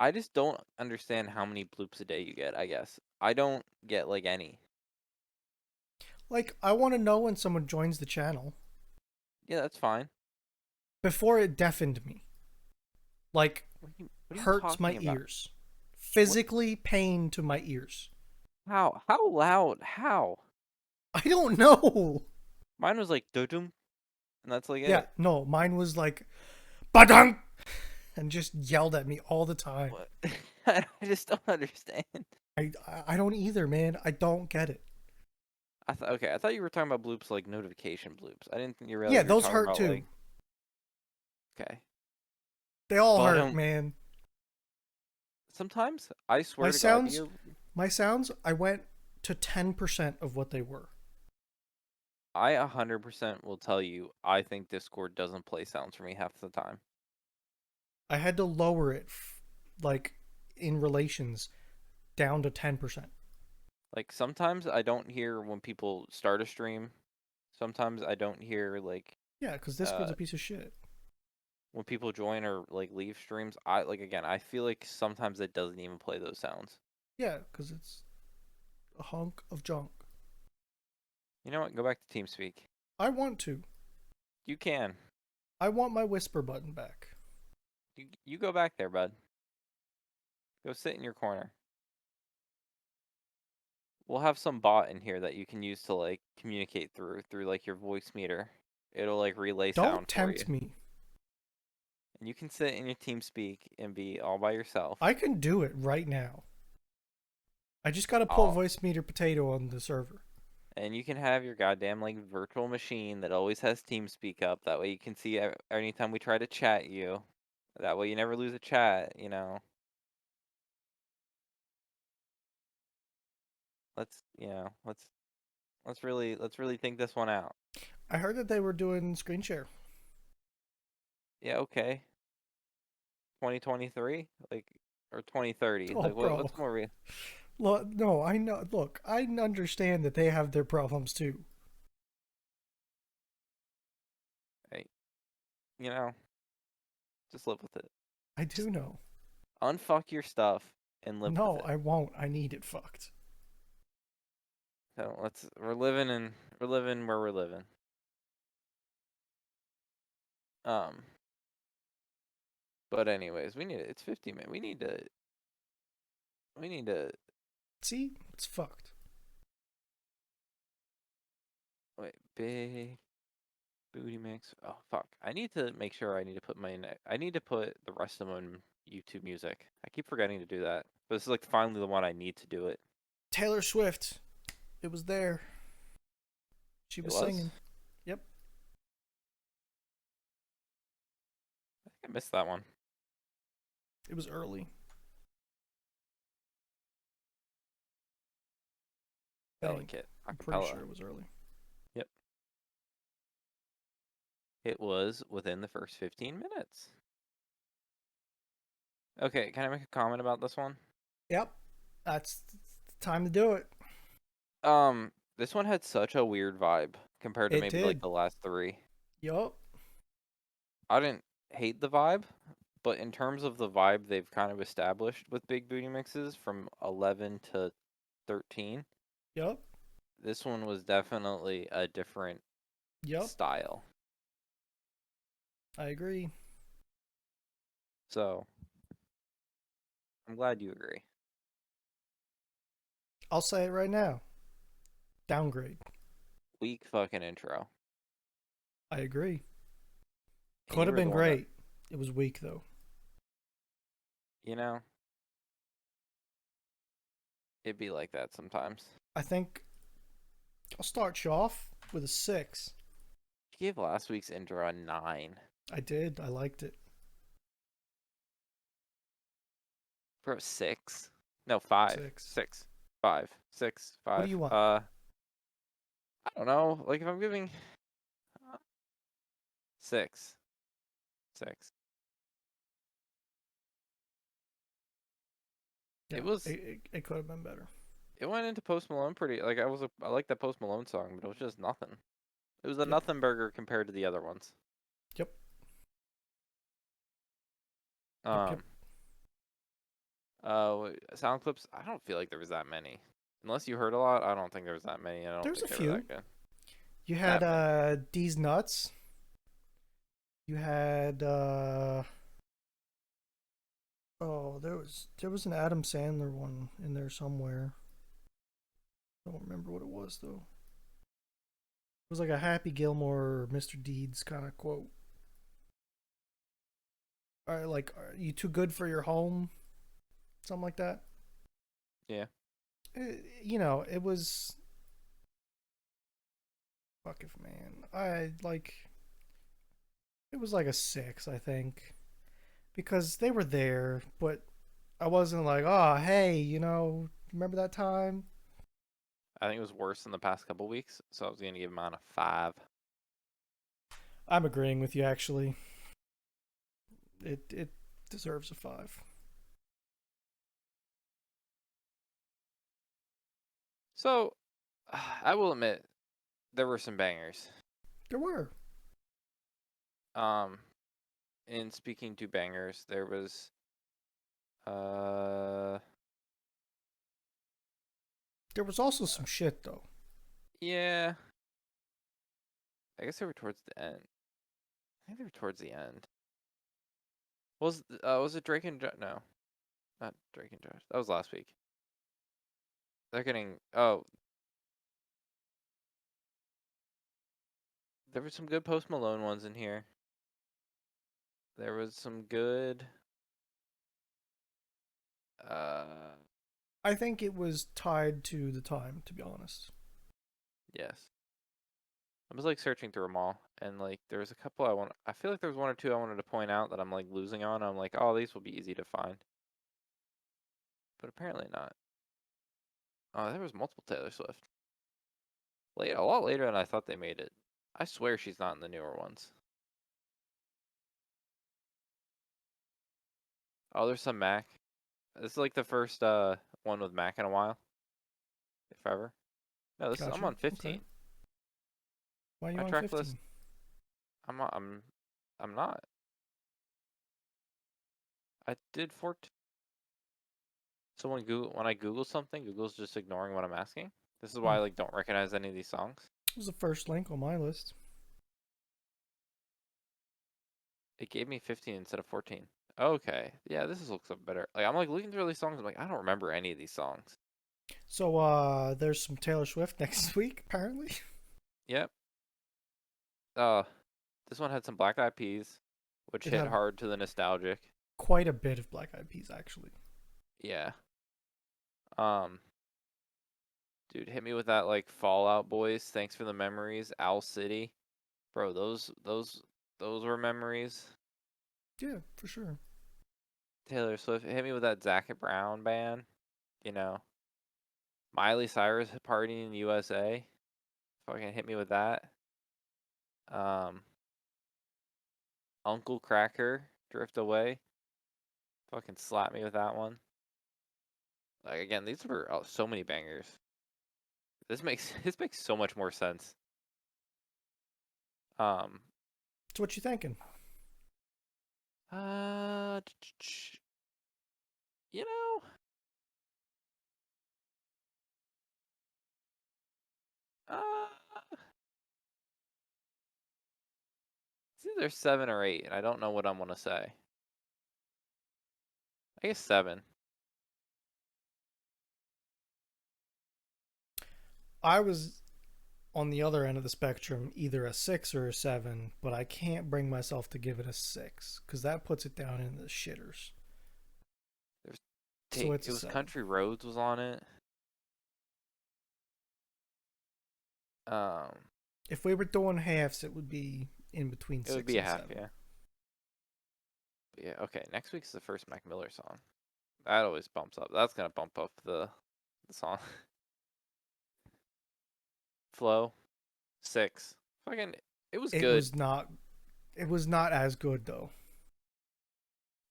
I just don't understand how many bloops a day you get, I guess. I don't get like any. Like, I want to know when someone joins the channel Yeah, that's fine. before it deafened me. Like, What are you hurts my talking about? ears. What Physically pain to my ears. how loud? How? I don't know. Mine was like dum and that's like Yeah, it. no, mine was like, badunk, and just yelled at me all the time. What? I just don't understand. I don't either, man. I don't get it. I thought you were talking about bloops like notification bloops. I didn't think you realize Yeah, you were those talking hurt about too. like okay. They all But hurt, man. sometimes I My swear to God, sounds, my sounds, I went to 10% of what they were. I 100% will tell you I think Discord doesn't play sounds for me half the time. I had to lower it, like, in relations, down to 10%. Like sometimes I don't hear when people start a stream. Sometimes I don't hear like Yeah, because Discord's uh a piece of shit. when people join or like leave streams. I like again, I feel like sometimes it doesn't even play those sounds. Yeah, because it's a hunk of junk. You know what? Go back to TeamSpeak. I want to. You can. I want my whisper button back. You go back there, bud. Go sit in your corner. We'll have some bot in here that you can use to like communicate through like your voice meter. It'll like relay Don't sound for you. tempt me. And you can sit in your TeamSpeak and be all by yourself. I can do it right now. I just gotta put All voice meter potato on the server. and you can have your goddamn like virtual machine that always has TeamSpeak up. That way you can see anytime we try to chat you. That way you never lose a chat. Let's really think this one out. I heard that they were doing screen share. Yeah, okay. 2023? Like or 2030. Oh, Like what bro. what's more real? Look, no, I know. Look, I understand that they have their problems too. Hey, you know, Just live with it. I Just do know. unfuck your stuff and live with No, it. I won't. I need it fucked. So we're living where we're living. Um, but anyways, it's 50 minutes. We need to See? It's fucked. wait, big booty mix. Oh fuck. I need to make sure I need to put the rest of them on YouTube music. I keep forgetting to do that. But this is like finally the one I need to do it. Taylor Swift. It was there. She It was was? singing. Yep. I think I missed that one. It was early. I think. Delicate. I'm pretty Acapella. sure it was early. Yep. It was within the first 15 minutes. Okay, can I make a comment about this one? Yep. That's the time to do it. This one had such a weird vibe compared to It maybe like did. the last three. Yup. I didn't hate the vibe, but in terms of the vibe they've kind of established with big booty mixes from 11 to 13, Yup. this one was definitely a different Yup. style. I agree. So, I'm glad you agree. I'll say it right now. Downgrade. Weak fucking intro. I agree. And Could you have were been the one that, great. It was weak though. you know, it'd be like that sometimes. I think I'll start you off with a 6. You gave last week's intro a 9. I did. I liked it. For a 6? No, 5. 6. 6. 5. 6. What do 5. you want? I don't know. Like, if I'm giving 6. 6. Yeah, It was. it could have been better. It went into Post Malone pretty. Like, I like that Post Malone song, but it was just nothing. It was a Yep. nothing burger compared to the other ones. Yep. Yep. Yep. Um. Sound clips. I don't feel like there was that many. Unless you heard a lot, I don't think there was that many. I don't There's a think they were few. that good. You had That many. D's nuts. You had oh, there was an Adam Sandler one in there somewhere. I don't remember what it was though. It was like a Happy Gilmore or Mr. Deeds kind of quote. Are you too good for your home? Something like that. Yeah. It was fuck if man. I like it was like a 6, I think, because they were there, but I wasn't like, oh hey, remember that time? I think it was worse than the past couple weeks, so I was gonna give mine a 5. I'm agreeing with you actually. It deserves a 5. So, I will admit there were some bangers. There were. Um, in speaking to bangers, there was uh There was also some shit though. yeah, I guess they were towards the end. I think they were towards the end. Was it Drake and no, not Drake and Josh. That was last week. They're getting there were some good Post Malone ones in here. There was some good uh I think it was tied to the time, to be honest. yes. I was like searching through them all, and like there was a couple I feel like there was one or two I wanted to point out that I'm like losing on. I'm like, oh, these will be easy to find, but apparently not. Oh, there was multiple Taylor Swift. Late, a lot later than I thought they made it. I swear she's not in the newer ones. Oh, there's some Mac. This is like the first one with Mac in a while, if ever. No, I'm Gotcha. on Okay. 15. Why are you My on track list. 15? I'm not. I'm not. I did 14. So when I Google something, Google's just ignoring what I'm asking. This is why Hmm. I like don't recognize any of these songs. It was the first link on my list. It gave me 15 instead of 14. Okay, yeah, looks up better. Like I'm like looking through these songs. I'm like I don't remember any of these songs. So there's some Taylor Swift next week, apparently. Yep. Uh, this one had some Black Eyed Peas, which It hit had hard to the nostalgic. quite a bit of Black Eyed Peas, actually. Yeah. Um, dude, hit me with that like Fallout Boys. Thanks for the memories. Owl City, bro. Those were memories. Yeah, for sure. Taylor Swift hit me with that Zac Brown band. You know, Miley Cyrus partying in the USA. Fucking hit me with that. Um, Uncle Cracker Drift Away. Fucking slap me with that one. Like again, these were so many bangers. This makes this makes so much more sense. Um, So what you thinking? uh, you know, uh, it's either 7 or 8, and I don't know what I'm gonna say. I guess 7. I was on the other end of the spectrum, either a 6 or a 7, but I can't bring myself to give it a 6 because that puts it down in the shitters. There's So take it's it a was 7. Country Roads was on it. Um, If we were doing halves, it would be in between it would 6 be a and half, 7. yeah. But yeah, okay. Next week's the first Mac Miller song. That always bumps up. That's gonna bump up the song. Flow 6. Fucking, it was It good. was not. It was not as good though.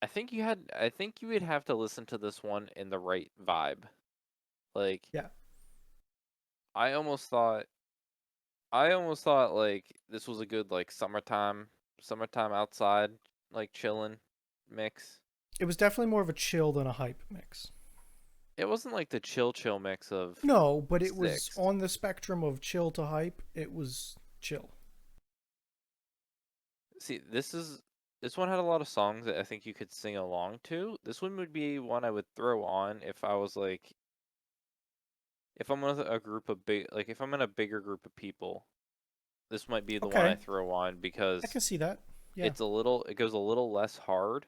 I think you would have to listen to this one in the right vibe. Like Yeah. I almost thought I almost thought like this was a good like summertime outside like chilling mix. It was definitely more of a chill than a hype mix. It wasn't like the chill mix of No, but it was 6. on the spectrum of chill to hype. It was chill. See, this one had a lot of songs that I think you could sing along to. This one would be one I would throw on if I was like if I'm with a group of big like if I'm in a bigger group of people. This might be the one I Okay, throw on I because can see that. Yeah. it goes a little less hard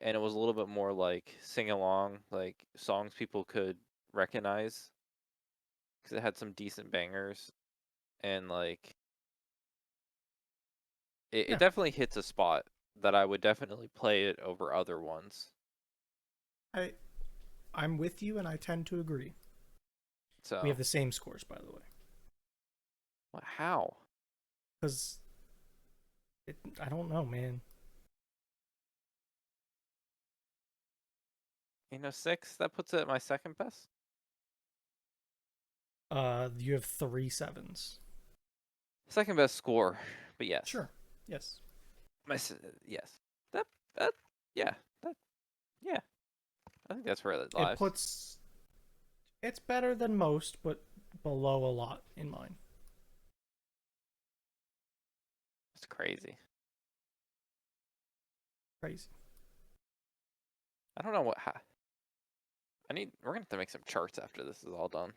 and it was a little bit more like sing along, like songs people could recognize because it had some decent bangers and like it Yeah. definitely hits a spot that I would definitely play it over other ones. I I'm with you, and I tend to agree. We So, have the same scores, by the way, how? because I don't know, man. 6, that puts it at my second best. You have three sevens. Second best score, but yes, Sure. Yes. yes, that that yeah that yeah I think that's where it It lies. puts. It's better than most, but below a lot in mine. It's crazy. Crazy. I don't know what. We're gonna have to make some charts after this is all done.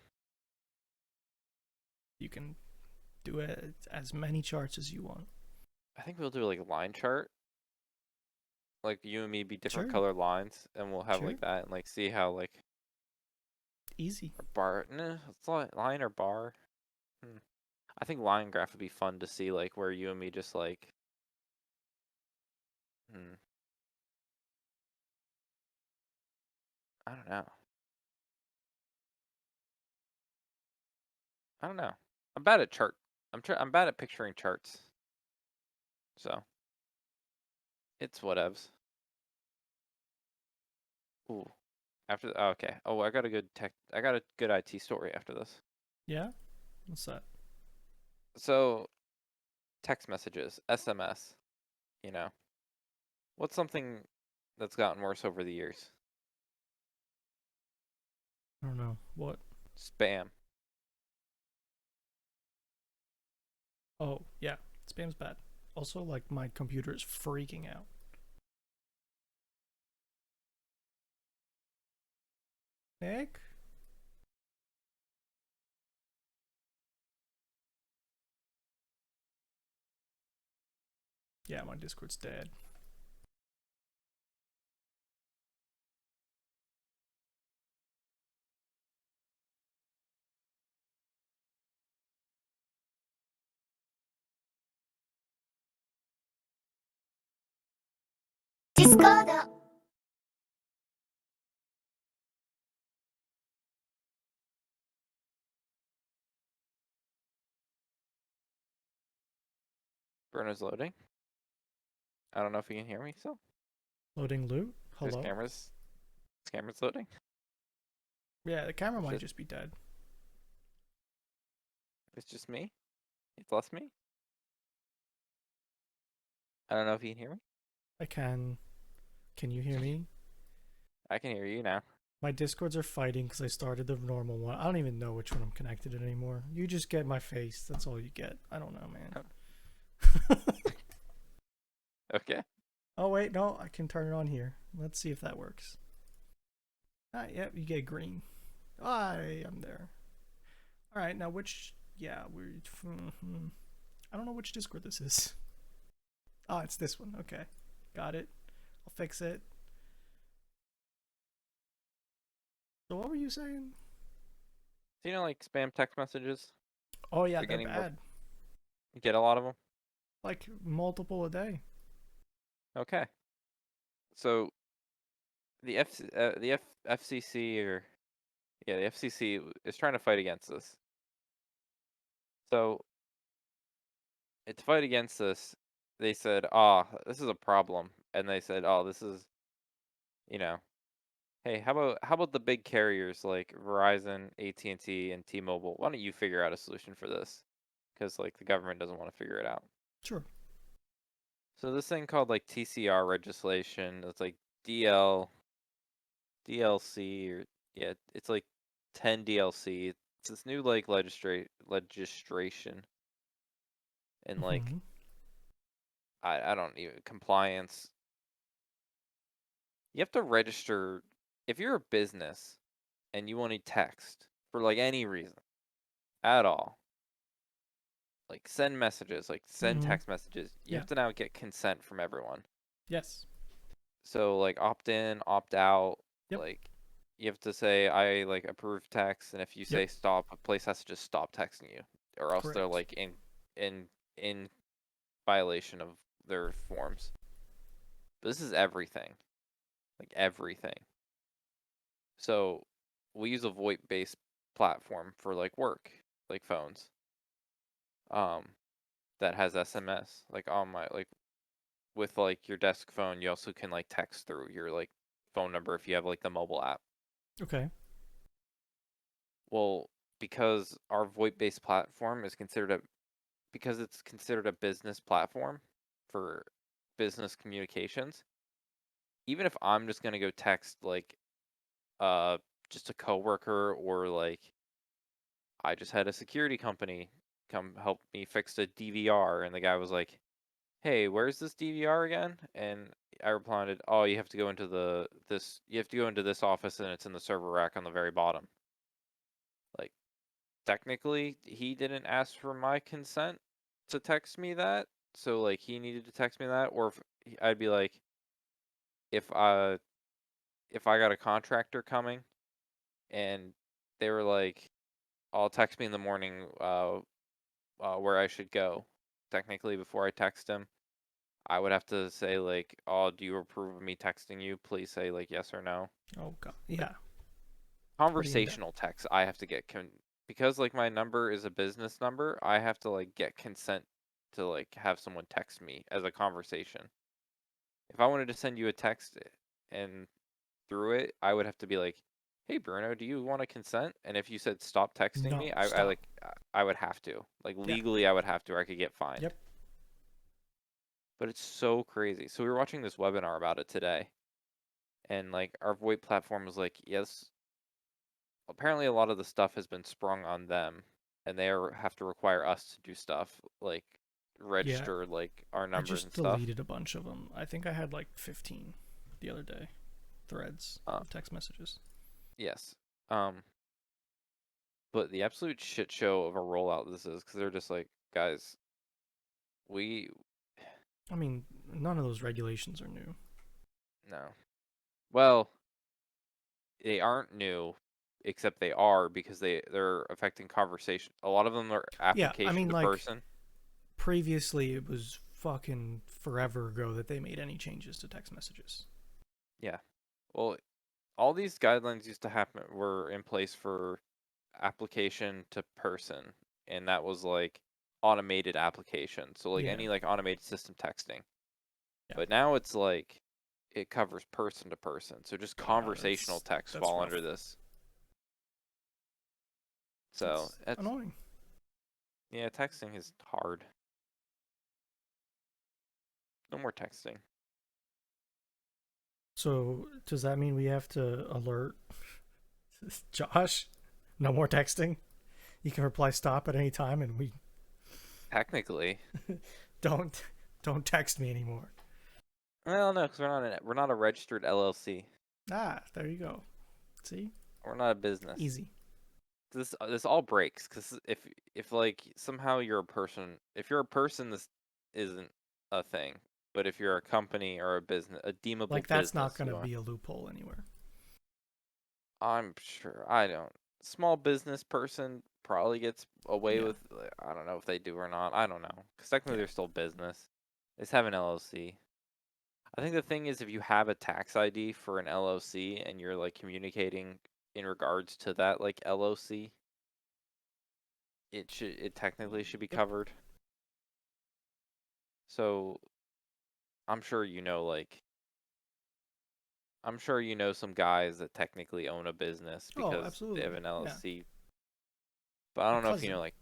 You can do it as many charts as you want. I think we'll do like a line chart, like you and me be different Sure. colored lines, and we'll have Sure. like that and like see how like Easy. a bar. Nah, it's line or bar. Hmm. I think line graph would be fun to see, like where you and me just like. Hmm. I don't know. I don't know. I'm bad at chart. I'm bad at picturing charts. So it's whatevs. Ooh. Okay. Oh, I got a good tech. I got a good IT story after this. Yeah. What's that? So text messages, SMS. You know, what's something that's gotten worse over the years. I don't know. What? Spam. Oh, yeah. Spam's bad. Also, like, my computer is freaking out. Nick? Yeah, my Discord's dead. Discord. Bruno's loading. I don't know if you can hear me still. Loading loot? His Hello? cameras. His camera's loading. Yeah, the camera It's might just, just be dead. it's just me. It's less me. I don't know if you can hear me. I can. Can you hear me? I can hear you now. My Discords are fighting because I started the normal one. I don't even know which one I'm connected to anymore. You just get my face. That's all you get. I don't know, man. Okay. Oh, wait. No, I can turn it on here. Let's see if that works. Ah, yep, you get green. I am there. All right, now which... Yeah, we're... I don't know which Discord this is. Oh, it's this one. Okay. Got it. I'll fix it. So what were you saying? So like spam text messages? Oh, yeah, They're they're getting more. bad. You get a lot of them. Like, multiple a day. Okay. So the FCC or yeah, the FCC is trying to fight against this. So to fight against this, they said, "Ah, this is a problem," and they said, "Oh, this is, you know, hey, how about the big carriers like Verizon, AT&T, and T-Mobile? Why don't you figure out a solution for this? Because like the government doesn't want to figure it out." Sure. So this thing called like TCR legislation, it's like DL DLC or yeah, it's like 10 DLC. It's this new like legislation and like Mm-hmm. I don't even compliance. You have to register if you're a business and you want to text for like any reason at all. Like send messages, like send Mm-hmm. text messages. You Yeah. have to now get consent from everyone. Yes. So like opt in, opt out, Yep. like you have to say I like approve text, and if you Yep. say stop, a place has to just stop texting you, or else they're Correct. like in violation of their forms. But this is everything, like everything. So we use a VoIP-based platform for like work, like phones, um, that has SMS. Like on my like with like your desk phone, you also can like text through your like phone number if you have like the mobile app. Okay. Well, because our VoIP-based platform is considered because it's considered a business platform for business communications, even if I'm just gonna go text like uh just a coworker or like I just had a security company come help me fix a DVR and the guy was like, "Hey, where's this DVR again?" And I replied, "Oh, you have to go into this office and it's in the server rack on the very bottom." Like technically he didn't ask for my consent to text me that, so like he needed to text me that, or if I'd be like, if I got a contractor coming and they were like, "I'll text me in the morning where I should go." Technically, before I text him, I would have to say like, "Oh, do you approve of me texting you? Please say like yes or no." Oh god. Like Yeah. Pretty in depth. conversational text, I have to get because like my number is a business number. I have to like get consent to like have someone text me as a conversation. If I wanted to send you a text and through it, I would have to be like, "Hey Bruno, do you want to consent?" And if you said stop texting me, No. I Stop. like I would have to. Like Yeah. legally I would have to or I could get fined. Yep. But it's so crazy. So we were watching this webinar about it today and like our VoIP platform was like, yes, apparently a lot of the stuff has been sprung on them, and have to require us to do stuff like Yeah, register like our I numbers just and stuff. deleted a bunch of them. I think I had like 15 the other day threads Uh, of text messages. yes. Um, but the absolute shit show of a rollout this is because they're just like, guys, we I mean, none of those regulations are new. no. Well, they aren't new, except they are because they're affecting conversation. A lot of them are Yeah, I application mean, to like, person. previously it was fucking forever ago that they made any changes to text messages. Yeah. Well, all these guidelines used to happen were in place for application to person, and that was like automated application. So like Yeah, any like automated system texting. yeah. But now it's like it covers person to person. So just Yeah, conversational texts that's fall under rough. this. So That's that's annoying. yeah, texting is hard. No more texting. So does that mean we have to alert Josh? No more texting. You can reply stop at any time, and we Technically. don't don't text me anymore. Well, no, because we're not a registered LLC. Ah, there you go. See, We're not a business. easy. This all breaks because if like somehow you're a person, if you're a person, this isn't a thing. But if you're a company or a business, a deemable Like that's not business, gonna be a loophole anywhere. I'm sure I don't. Small business person probably gets away Yeah, with. I don't know if they do or not. I don't know because technically yeah. they're still business. They just have an LLC. I think the thing is if you have a tax ID for an LLC and you're like communicating in regards to that like LLC, it technically should be Yep. covered. So I'm sure I'm sure you know some guys that technically own a business Oh, because they have absolutely. an Yeah. LLC. But I My don't know if you know cousin. like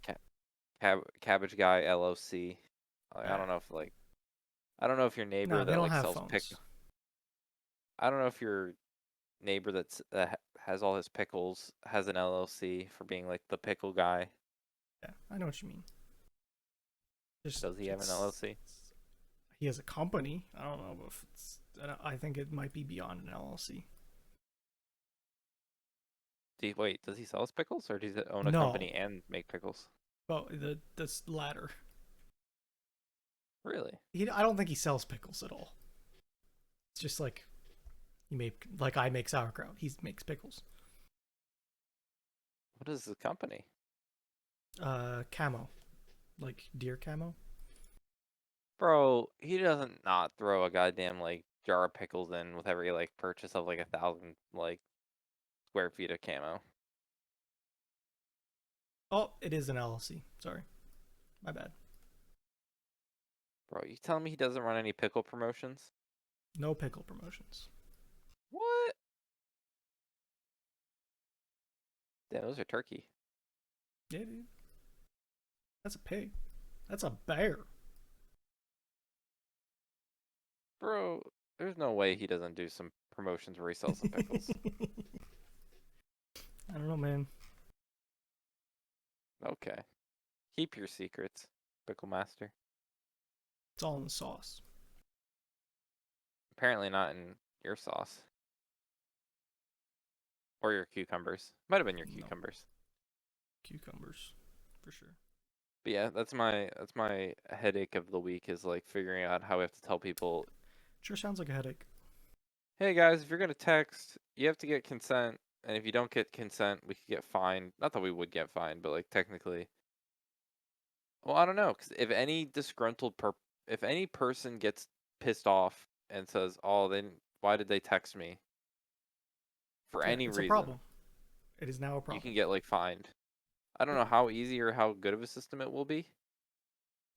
Cabbage Guy LLC. Like, I Nah. don't know if like I don't know if your neighbor Nah, they that don't like have sells phones. I don't know if your neighbor has all his pickles has an LLC for being like the pickle guy. Yeah, I know what you mean. Just Does he have an LLC? he has a company. I don't know if it's. I think it might be beyond an LLC. Wait, does he sell his pickles or does he own a No, company and make pickles? but the latter. Really? I don't think he sells pickles at all. It's just like I make sauerkraut. He makes pickles. What is the company? Camo, like deer camo. Bro, he doesn't not throw a goddamn like jar of pickles in with every like purchase of like 1,000 like square feet of camo. Oh, it is an LLC. Sorry, my bad. Bro, you telling me he doesn't run any pickle promotions? No pickle promotions. What? Damn, those are turkey. Yeah, dude. That's a pig. That's a bear. Bro, there's no way he doesn't do some promotions where he sells some pickles. I don't know, man. Okay. Keep your secrets, Pickle Master. It's all in the sauce. Apparently not in your sauce. Or your cucumbers. Might have been your No cucumbers. cucumbers, for sure. But yeah, that's my headache of the week is like figuring out how we have to tell people, Sure sounds like a headache. hey guys, if you're gonna text, you have to get consent, and if you don't get consent, we could get fined. Not that we would get fined, but like technically, well, I don't know, because if any person gets pissed off and says, oh, then why did they text me for Yeah, any it's a reason, problem. It is now a you can problem. get like fined. I don't Yep. know how easy or how good of a system it will be,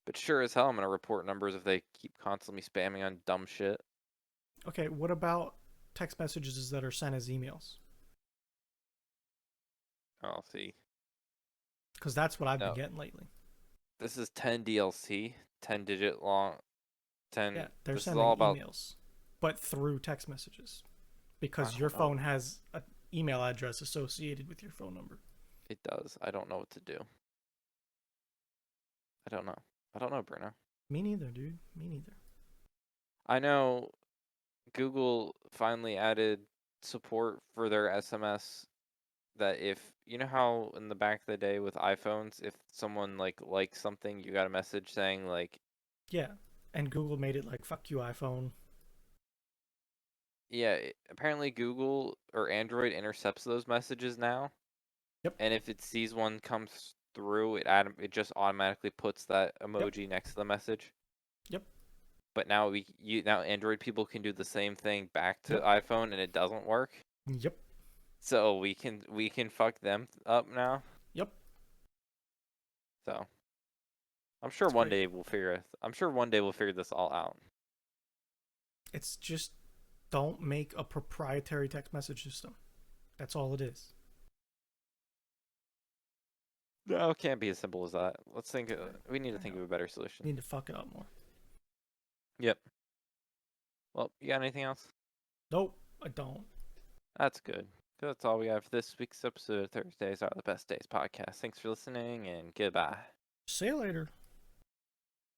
but sure as hell, I'm gonna report numbers if they keep constantly spamming on dumb shit. Okay, what about text messages that are sent as emails? I'll see. Because that's what I've been No, getting lately. this is 10 DLC, 10 digit long, Yeah, 10. they're This is sending all about emails, but through text messages. I because your don't know. phone has an email address associated with your phone number. It does. I don't know what to do. I don't know. I don't know, Bruno. Me neither, dude. Me neither. I know Google finally added support for their SMS that if you know how in the back of the day with iPhones, if someone like likes something, you got a message saying like, Yeah. And Google made it like fuck you iPhone. yeah, apparently Google or Android intercepts those messages now, Yep. and if it sees one comes through, it just automatically puts that Yep. emoji next to the message. Yep. But now now Android people can do the same thing back to Yep. iPhone and it doesn't work. Yep. So we can fuck them up now. Yep. So I'm sure It's one great. day we'll figure it. I'm sure one day we'll figure this all out. It's just don't make a proprietary text message system. That's all it is. No, it can't be as simple as that. Let's think. We need to I think know. of a better solution. Need to fuck it up more. Yep. Well, you got anything else? Nope, I don't. That's good. That's all we have for this week's episode of Thursdays Are the Best Days podcast. Thanks for listening and goodbye. See you later.